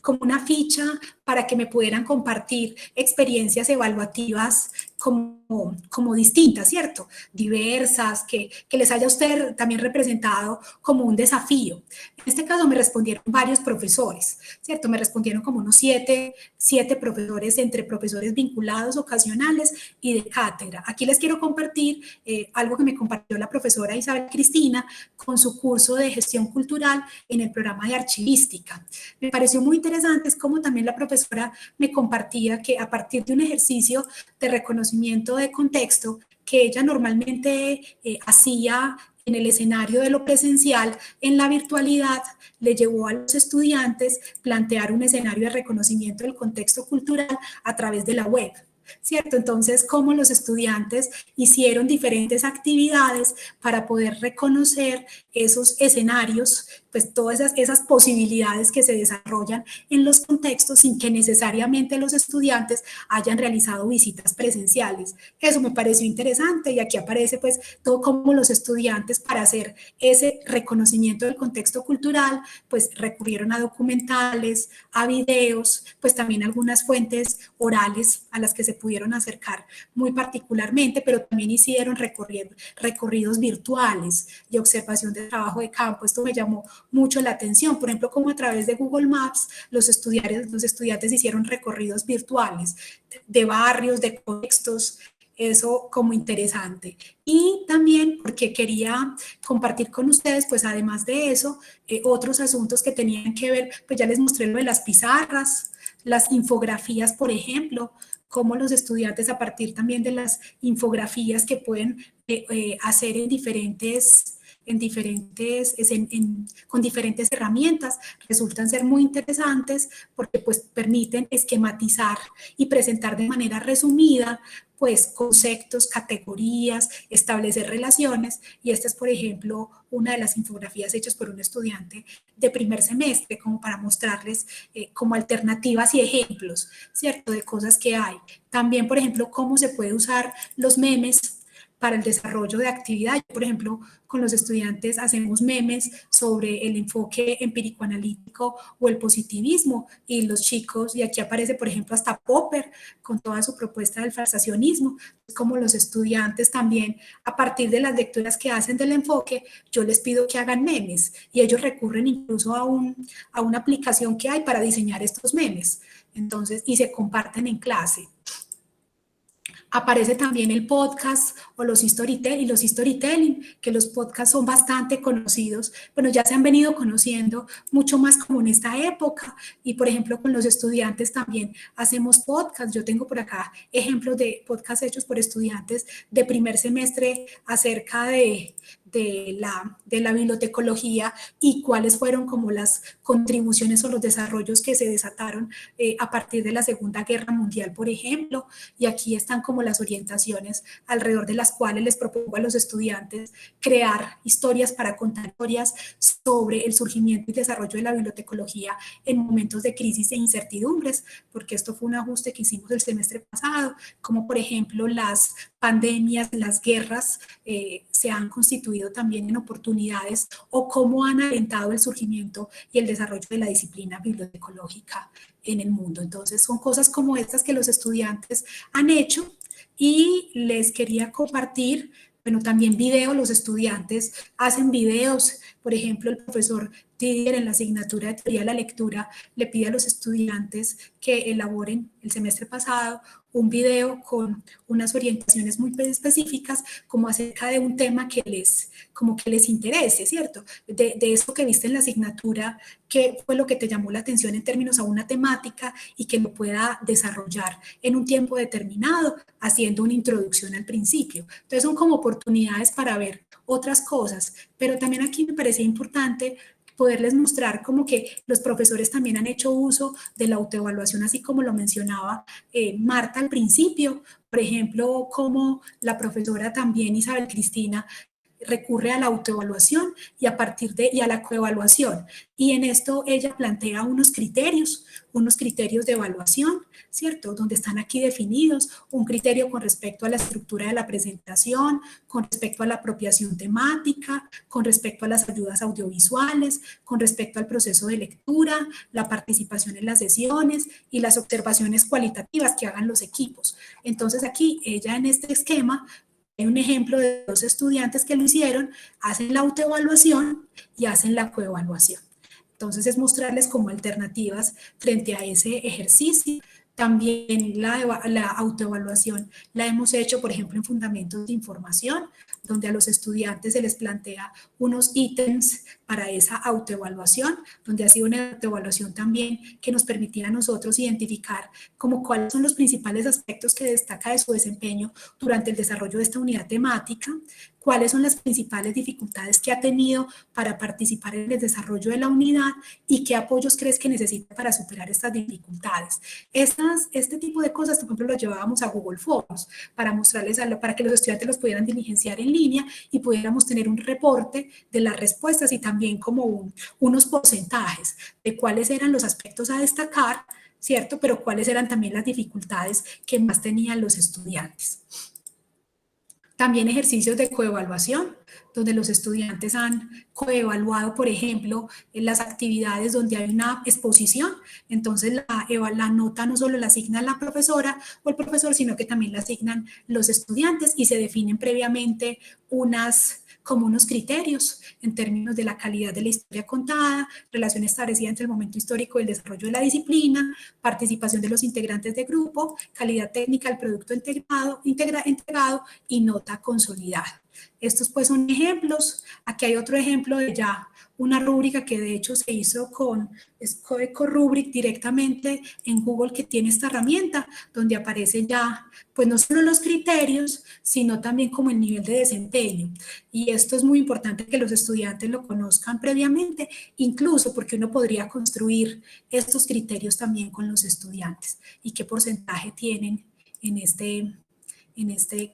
como una ficha para que me pudieran compartir experiencias evaluativas como distintas, ¿cierto? Diversas, que les haya a usted también representado como un desafío. En este caso me respondieron varios profesores, ¿cierto? Me respondieron como unos siete profesores, entre profesores vinculados, ocasionales y de cátedra. Aquí les quiero compartir algo que me compartió la profesora Isabel Cristina con su curso de gestión cultural en el programa de archivística. Me pareció muy interesante, es como también la profesora me compartía que a partir de un ejercicio de reconocimiento de contexto que ella normalmente hacía en el escenario de lo presencial, en la virtualidad le llevó a los estudiantes plantear un escenario de reconocimiento del contexto cultural a través de la web, ¿cierto? Entonces, cómo los estudiantes hicieron diferentes actividades para poder reconocer esos escenarios, pues todas esas posibilidades que se desarrollan en los contextos sin que necesariamente los estudiantes hayan realizado visitas presenciales. Eso me pareció interesante y aquí aparece pues todo cómo los estudiantes para hacer ese reconocimiento del contexto cultural pues recurrieron a documentales, a videos, pues también algunas fuentes orales a las que se pudieron acercar muy particularmente, pero también hicieron recorridos virtuales y observación de trabajo de campo. Esto me llamó mucho la atención, por ejemplo, como a través de Google Maps los estudiantes hicieron recorridos virtuales de barrios, de contextos, eso como interesante. Y también porque quería compartir con ustedes, pues además de eso, otros asuntos que tenían que ver, pues ya les mostré lo de las pizarras, las infografías, por ejemplo, cómo los estudiantes a partir también de las infografías que pueden hacer con diferentes herramientas, resultan ser muy interesantes porque pues permiten esquematizar y presentar de manera resumida pues conceptos, categorías, establecer relaciones, y esta es por ejemplo una de las infografías hechas por un estudiante de primer semestre como para mostrarles como alternativas y ejemplos, ¿cierto?, de cosas que hay. También por ejemplo cómo se puede usar los memes para el desarrollo de actividad. Por ejemplo, con los estudiantes hacemos memes sobre el enfoque empírico-analítico o el positivismo, y los chicos, y aquí aparece por ejemplo hasta Popper con toda su propuesta del falsacionismo, como los estudiantes también a partir de las lecturas que hacen del enfoque, yo les pido que hagan memes y ellos recurren incluso a una aplicación que hay para diseñar estos memes, entonces, y se comparten en clase. Aparece también el podcast o los storytelling, que los podcasts son bastante conocidos, bueno, ya se han venido conociendo mucho más como en esta época, y por ejemplo con los estudiantes también hacemos podcasts. Yo tengo por acá ejemplos de podcasts hechos por estudiantes de primer semestre acerca de la bibliotecología y cuáles fueron como las contribuciones o los desarrollos que se desataron a partir de la Segunda Guerra Mundial, por ejemplo, y aquí están como las orientaciones alrededor de las cuales les propongo a los estudiantes crear historias para contar historias sobre el surgimiento y desarrollo de la bibliotecología en momentos de crisis e incertidumbres, porque esto fue un ajuste que hicimos el semestre pasado, como por ejemplo las pandemias, las guerras se han constituido también en oportunidades, o cómo han alentado el surgimiento y el desarrollo de la disciplina bibliotecológica en el mundo. Entonces son cosas como estas que los estudiantes han hecho, y les quería compartir, bueno, también videos. Los estudiantes hacen videos, por ejemplo, el profesor Didier en la asignatura de teoría de la lectura le pide a los estudiantes que elaboren el semestre pasado un video con unas orientaciones muy específicas como acerca de un tema que les interese, ¿cierto? De eso que viste en la asignatura, qué fue lo que te llamó la atención en términos a una temática y que lo pueda desarrollar en un tiempo determinado, haciendo una introducción al principio. Entonces son como oportunidades para ver otras cosas, pero también aquí me parece importante poderles mostrar como que los profesores también han hecho uso de la autoevaluación, así como lo mencionaba Marta al principio, por ejemplo, como la profesora también Isabel Cristina recurre a la autoevaluación y a la coevaluación. Y en esto ella plantea unos criterios de evaluación, ¿cierto? Donde están aquí definidos un criterio con respecto a la estructura de la presentación, con respecto a la apropiación temática, con respecto a las ayudas audiovisuales, con respecto al proceso de lectura, la participación en las sesiones y las observaciones cualitativas que hagan los equipos. Entonces aquí ella en este esquema hay un ejemplo de 2 estudiantes que lo hicieron, hacen la autoevaluación y hacen la coevaluación. Entonces es mostrarles como alternativas frente a ese ejercicio. También la autoevaluación la hemos hecho, por ejemplo, en fundamentos de información, donde a los estudiantes se les plantea unos ítems para esa autoevaluación, donde ha sido una autoevaluación también que nos permitía a nosotros identificar como cuáles son los principales aspectos que destaca de su desempeño durante el desarrollo de esta unidad temática, cuáles son las principales dificultades que ha tenido para participar en el desarrollo de la unidad y qué apoyos crees que necesita para superar estas dificultades. Este tipo de cosas, por ejemplo, lo llevábamos a Google Forms para mostrarles, para que los estudiantes los pudieran diligenciar en línea y pudiéramos tener un reporte de las respuestas y también como unos porcentajes de cuáles eran los aspectos a destacar, ¿cierto? Pero cuáles eran también las dificultades que más tenían los estudiantes. También ejercicios de coevaluación, donde los estudiantes han coevaluado, por ejemplo, en las actividades donde hay una exposición. Entonces, la nota no solo la asigna la profesora o el profesor, sino que también la asignan los estudiantes y se definen previamente como unos criterios en términos de la calidad de la historia contada, relación establecida entre el momento histórico y el desarrollo de la disciplina, participación de los integrantes de grupo, calidad técnica del producto entregado y nota consolidada. Estos pues son ejemplos. Aquí hay otro ejemplo de ya una rúbrica que de hecho se hizo con EcoRubric directamente en Google, que tiene esta herramienta donde aparecen ya pues no solo los criterios, sino también como el nivel de desempeño. Y esto es muy importante que los estudiantes lo conozcan previamente, incluso porque uno podría construir estos criterios también con los estudiantes y qué porcentaje tienen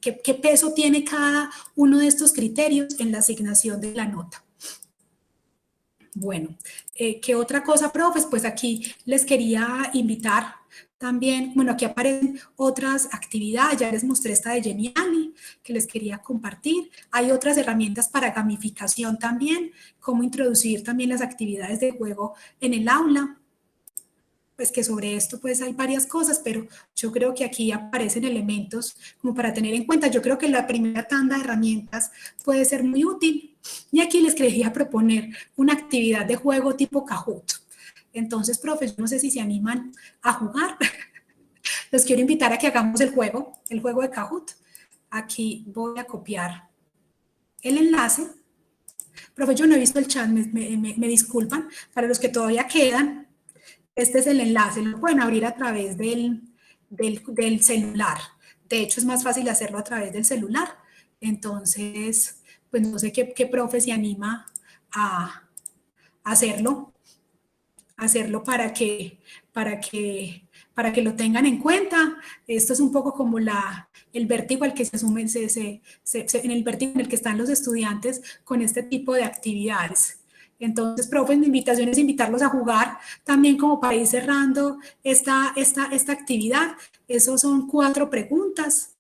qué peso tiene cada uno de estos criterios en la asignación de la nota. Bueno, ¿qué otra cosa, profes? Pues aquí les quería invitar también, bueno, aquí aparecen otras actividades, ya les mostré esta de Geniali, que les quería compartir. Hay otras herramientas para gamificación también, cómo introducir también las actividades de juego en el aula. Pues que sobre esto pues hay varias cosas, pero yo creo que aquí aparecen elementos como para tener en cuenta. Yo creo que la primera tanda de herramientas puede ser muy útil. Y aquí les quería proponer una actividad de juego tipo Kahoot. Entonces, profes, no sé si se animan a jugar. Los quiero invitar a que hagamos el juego de Kahoot. Aquí voy a copiar el enlace. Profe, yo no he visto el chat, me disculpan. Para los que todavía quedan, este es el enlace, lo pueden abrir a través del celular. De hecho, es más fácil hacerlo a través del celular. Entonces, pues no sé qué profe se anima a hacerlo para que lo tengan en cuenta. Esto es un poco como el vértigo al que se asume, en el vértigo en el que están los estudiantes con este tipo de actividades. Entonces, profes, mi invitación es invitarlos a jugar también como para ir cerrando esta actividad. Esos son 4 preguntas.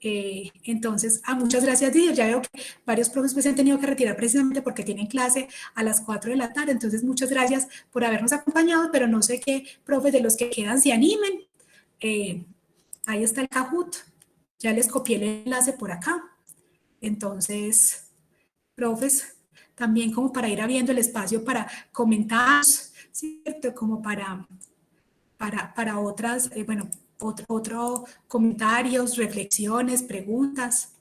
Entonces, muchas gracias, Didier. Ya veo que varios profes pues, se han tenido que retirar precisamente porque tienen clase a las 4 de la tarde. Entonces, muchas gracias por habernos acompañado, pero no sé qué profes de los que quedan se animen. Ahí está el Kahoot. Ya les copié el enlace por acá. Entonces, profes, también como para ir abriendo el espacio para comentarios, ¿cierto? Como para otras, bueno, otro comentarios, reflexiones, preguntas.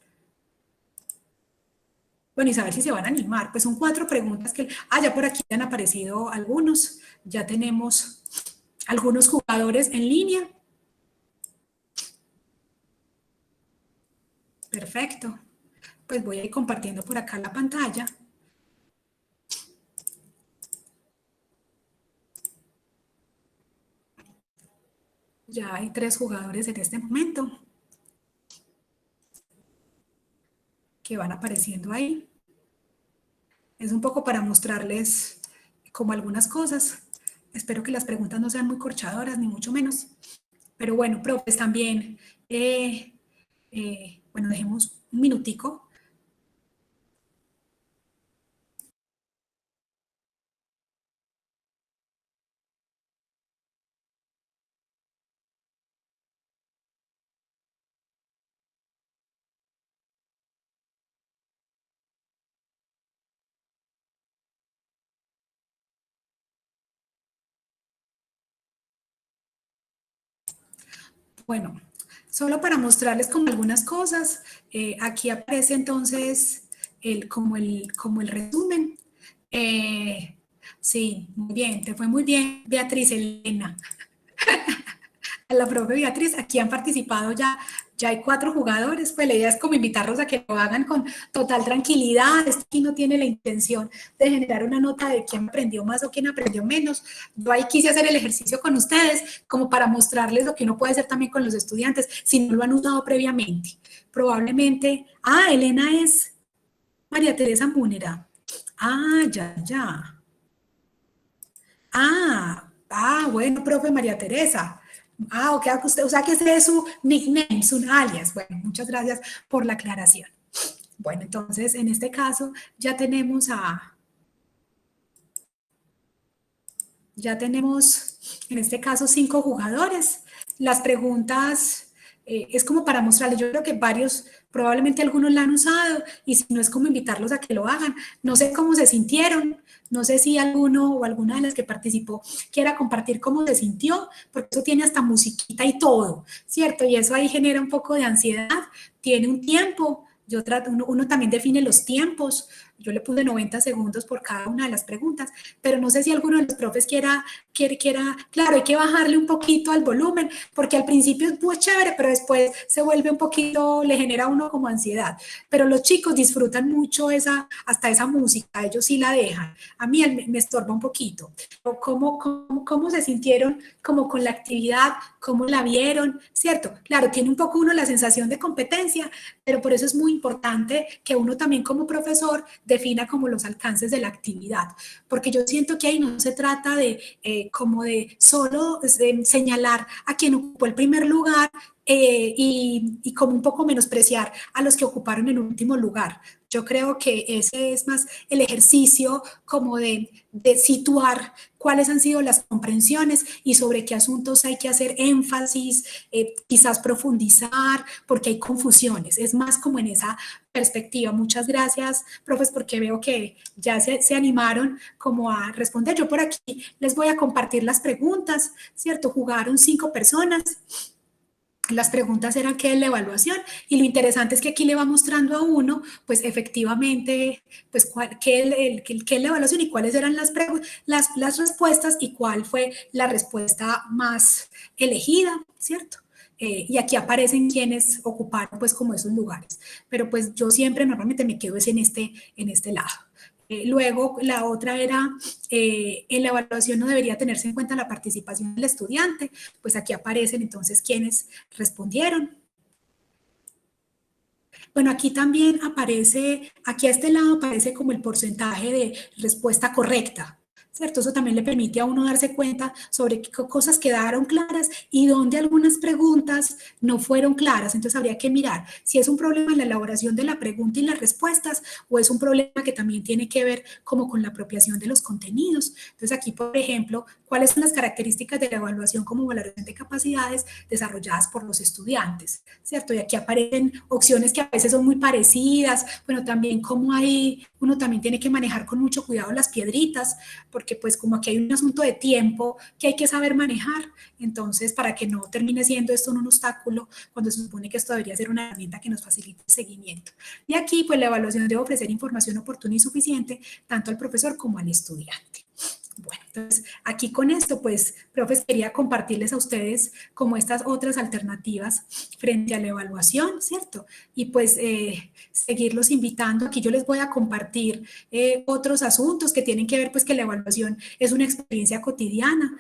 Bueno, y saber si se van a animar. Pues son 4 preguntas que... ya por aquí han aparecido algunos. Ya tenemos algunos jugadores en línea. Perfecto. Pues voy a ir compartiendo por acá la pantalla. Ya hay 3 jugadores en este momento. que van apareciendo ahí. Es un poco para mostrarles como algunas cosas. Espero que las preguntas no sean muy corchadoras, ni mucho menos. Pero bueno, profes, también, bueno, dejemos un minutico. Bueno, solo para mostrarles como algunas cosas, aquí aparece entonces como el resumen. Sí, muy bien, te fue muy bien, Beatriz Elena. A la profe Beatriz, aquí han participado ya hay 4 jugadores, pues la idea es como invitarlos a que lo hagan con total tranquilidad. Esto aquí no tiene la intención de generar una nota de quién aprendió más o quién aprendió menos. Yo ahí quise hacer el ejercicio con ustedes como para mostrarles lo que uno puede hacer también con los estudiantes si no lo han usado previamente. Probablemente, Elena es María Teresa Múnera. Ya. Bueno, profe María Teresa. Ok, usted, o sea que ese es su nickname, su alias. Bueno, muchas gracias por la aclaración. Bueno, entonces, en este caso, ya tenemos en este caso, 5 jugadores. Las preguntas es como para mostrarles, yo creo que varios, probablemente algunos la han usado, y si no es como invitarlos a que lo hagan. No sé cómo se sintieron, no sé si alguno o alguna de las que participó quiera compartir cómo se sintió, porque eso tiene hasta musiquita y todo, ¿cierto? Y eso ahí genera un poco de ansiedad, tiene un tiempo. Uno también define los tiempos. Yo le puse 90 segundos por cada una de las preguntas, pero no sé si alguno de los profes quiera, claro, hay que bajarle un poquito al volumen, porque al principio es muy chévere, pero después se vuelve un poquito, le genera a uno como ansiedad. Pero los chicos disfrutan mucho hasta esa música, ellos sí la dejan. A mí me estorba un poquito. ¿Cómo se sintieron como con la actividad? ¿Cómo la vieron? ¿Cierto? Claro, tiene un poco uno la sensación de competencia, pero por eso es muy importante que uno también como profesor defina como los alcances de la actividad, porque yo siento que ahí no se trata de como de solo señalar a quien ocupó el primer lugar y como un poco menospreciar a los que ocuparon el último lugar. Yo creo que ese es más el ejercicio como de situar cuáles han sido las comprensiones y sobre qué asuntos hay que hacer énfasis, quizás profundizar, porque hay confusiones. Es más como en esa perspectiva. Muchas gracias, profes, porque veo que ya se animaron como a responder. Yo por aquí les voy a compartir las preguntas, ¿cierto? Jugaron 5 personas. Las preguntas eran qué es la evaluación, y lo interesante es que aquí le va mostrando a uno, pues efectivamente, pues qué es la evaluación y cuáles eran las respuestas y cuál fue la respuesta más elegida, ¿cierto? Y aquí aparecen quienes ocuparon pues como esos lugares, pero pues yo siempre normalmente me quedo en este lado. Luego, la otra era, en la evaluación no debería tenerse en cuenta la participación del estudiante, pues aquí aparecen entonces quienes respondieron. Bueno, aquí también aparece, aquí a este lado aparece como el porcentaje de respuesta correcta, ¿cierto? Eso también le permite a uno darse cuenta sobre qué cosas quedaron claras y dónde algunas preguntas no fueron claras. Entonces habría que mirar si es un problema en la elaboración de la pregunta y las respuestas, o es un problema que también tiene que ver como con la apropiación de los contenidos. Entonces aquí, por ejemplo, ¿cuáles son las características de la evaluación como valoración de capacidades desarrolladas por los estudiantes? ¿Cierto? Y aquí aparecen opciones que a veces son muy parecidas. Bueno, también como uno también tiene que manejar con mucho cuidado las piedritas, porque pues como aquí hay un asunto de tiempo que hay que saber manejar, entonces para que no termine siendo esto un obstáculo cuando se supone que esto debería ser una herramienta que nos facilite el seguimiento. Y aquí pues la evaluación debe ofrecer información oportuna y suficiente tanto al profesor como al estudiante. Bueno, Entonces, aquí con esto, pues, profes, quería compartirles a ustedes como estas otras alternativas frente a la evaluación, ¿cierto? Y pues seguirlos invitando. Aquí yo les voy a compartir otros asuntos que tienen que ver, pues, que la evaluación es una experiencia cotidiana,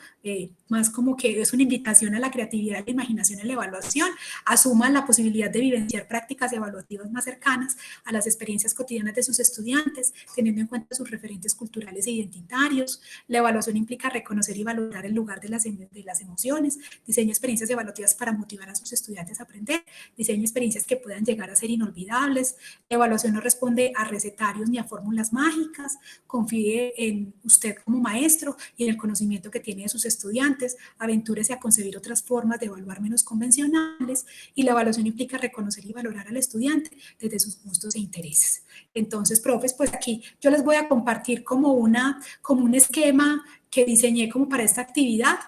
más como que es una invitación a la creatividad y la imaginación en la evaluación. Asuman la posibilidad de vivenciar prácticas evaluativas más cercanas a las experiencias cotidianas de sus estudiantes, teniendo en cuenta sus referentes culturales e identitarios. La evaluación implica reconocer y valorar el lugar de las emociones, diseño experiencias evaluativas para motivar a sus estudiantes a aprender, diseño experiencias que puedan llegar a ser inolvidables. La evaluación no responde a recetarios ni a fórmulas mágicas, confíe en usted como maestro y en el conocimiento que tiene de sus estudiantes, aventúrese a concebir otras formas de evaluar menos convencionales, y la evaluación implica reconocer y valorar al estudiante desde sus gustos e intereses. Entonces, profes, pues aquí yo les voy a compartir como un esquema que diseñé como para esta actividad,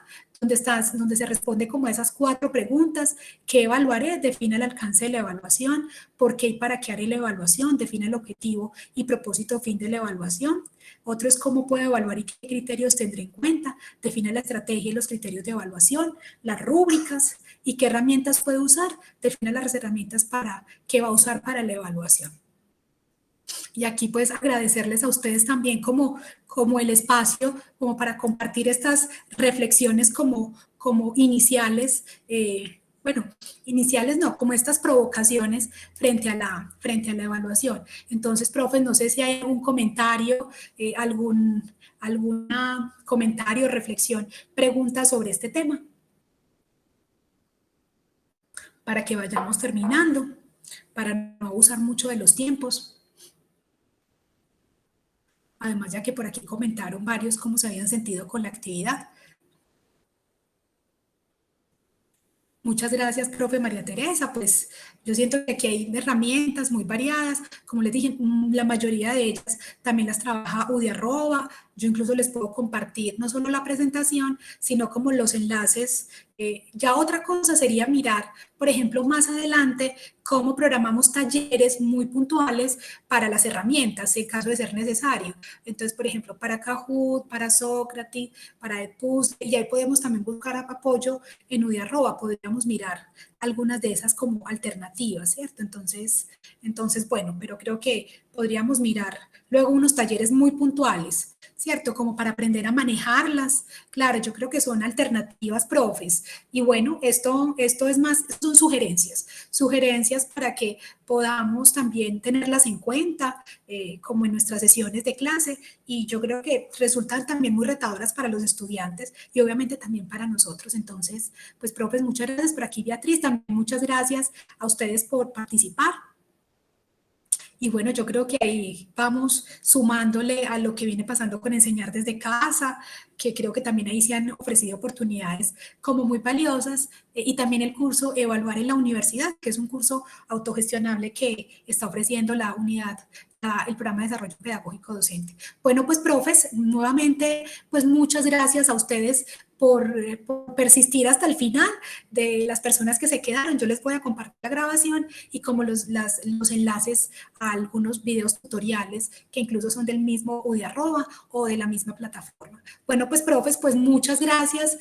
donde se responde como a esas 4 preguntas: ¿qué evaluaré? Define el alcance de la evaluación. ¿Por qué y para qué haré la evaluación? Define el objetivo y propósito fin de la evaluación. Otro es cómo puedo evaluar y qué criterios tendré en cuenta. Define la estrategia y los criterios de evaluación, las rúbricas y qué herramientas puedo usar. Define las herramientas que va a usar para la evaluación. Y aquí pues agradecerles a ustedes también como el espacio, como para compartir estas reflexiones como iniciales, bueno, iniciales no, como estas provocaciones frente a la evaluación. Entonces, profes, no sé si hay algún comentario, alguna comentario, reflexión, pregunta sobre este tema, para que vayamos terminando, para no abusar mucho de los tiempos. Además, ya que por aquí comentaron varios cómo se habían sentido con la actividad. Muchas gracias, profe María Teresa. Pues yo siento que aquí hay herramientas muy variadas. Como les dije, la mayoría de ellas también las trabaja UDI@. Yo incluso les puedo compartir no solo la presentación, sino como los enlaces. Ya otra cosa sería mirar, por ejemplo, más adelante, cómo programamos talleres muy puntuales para las herramientas, en caso de ser necesario. Entonces, por ejemplo, para Kahoot, para Socrates, para Edpuzzle, y ahí podemos también buscar apoyo en UDI@. Podríamos mirar algunas de esas como alternativas, ¿cierto? Entonces, bueno, pero creo que podríamos mirar luego unos talleres muy puntuales, ¿cierto? Como para aprender a manejarlas. Claro, yo creo que son alternativas, profes. Y bueno, esto es más, son sugerencias para que podamos también tenerlas en cuenta, como en nuestras sesiones de clase, y yo creo que resultan también muy retadoras para los estudiantes y obviamente también para nosotros. Entonces, pues, profes, muchas gracias. Por aquí, Beatriz, también muchas gracias a ustedes por participar. Y bueno, yo creo que ahí vamos sumándole a lo que viene pasando con enseñar desde casa, que creo que también ahí se han ofrecido oportunidades como muy valiosas, y también el curso Evaluar en la Universidad, que es un curso autogestionable que está ofreciendo la unidad, el programa de desarrollo pedagógico docente. Bueno, pues, profes, nuevamente, pues muchas gracias a ustedes por persistir hasta el final. De las personas que se quedaron, yo les voy a compartir la grabación y como los enlaces a algunos videos tutoriales que incluso son del mismo UDI@ o de la misma plataforma. Bueno, pues, profes, pues muchas gracias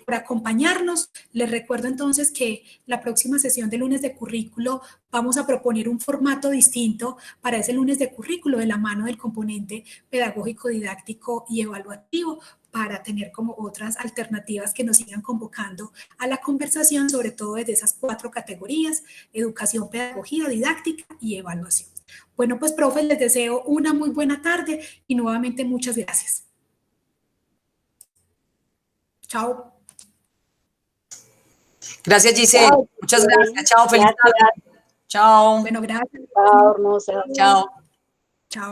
por acompañarnos. Les recuerdo entonces que la próxima sesión de lunes de currículo vamos a proponer un formato distinto para ese lunes de currículo, de la mano del componente pedagógico, didáctico y evaluativo, para tener como otras alternativas que nos sigan convocando a la conversación, sobre todo desde esas 4 categorías: educación, pedagogía, didáctica y evaluación. Bueno, pues, profe, les deseo una muy buena tarde y nuevamente muchas gracias. Chao. Gracias, Giselle. Chao. Muchas gracias. Chao, feliz tarde. Chao. Bueno, gracias. Chao, hermosa. Chao. Chao.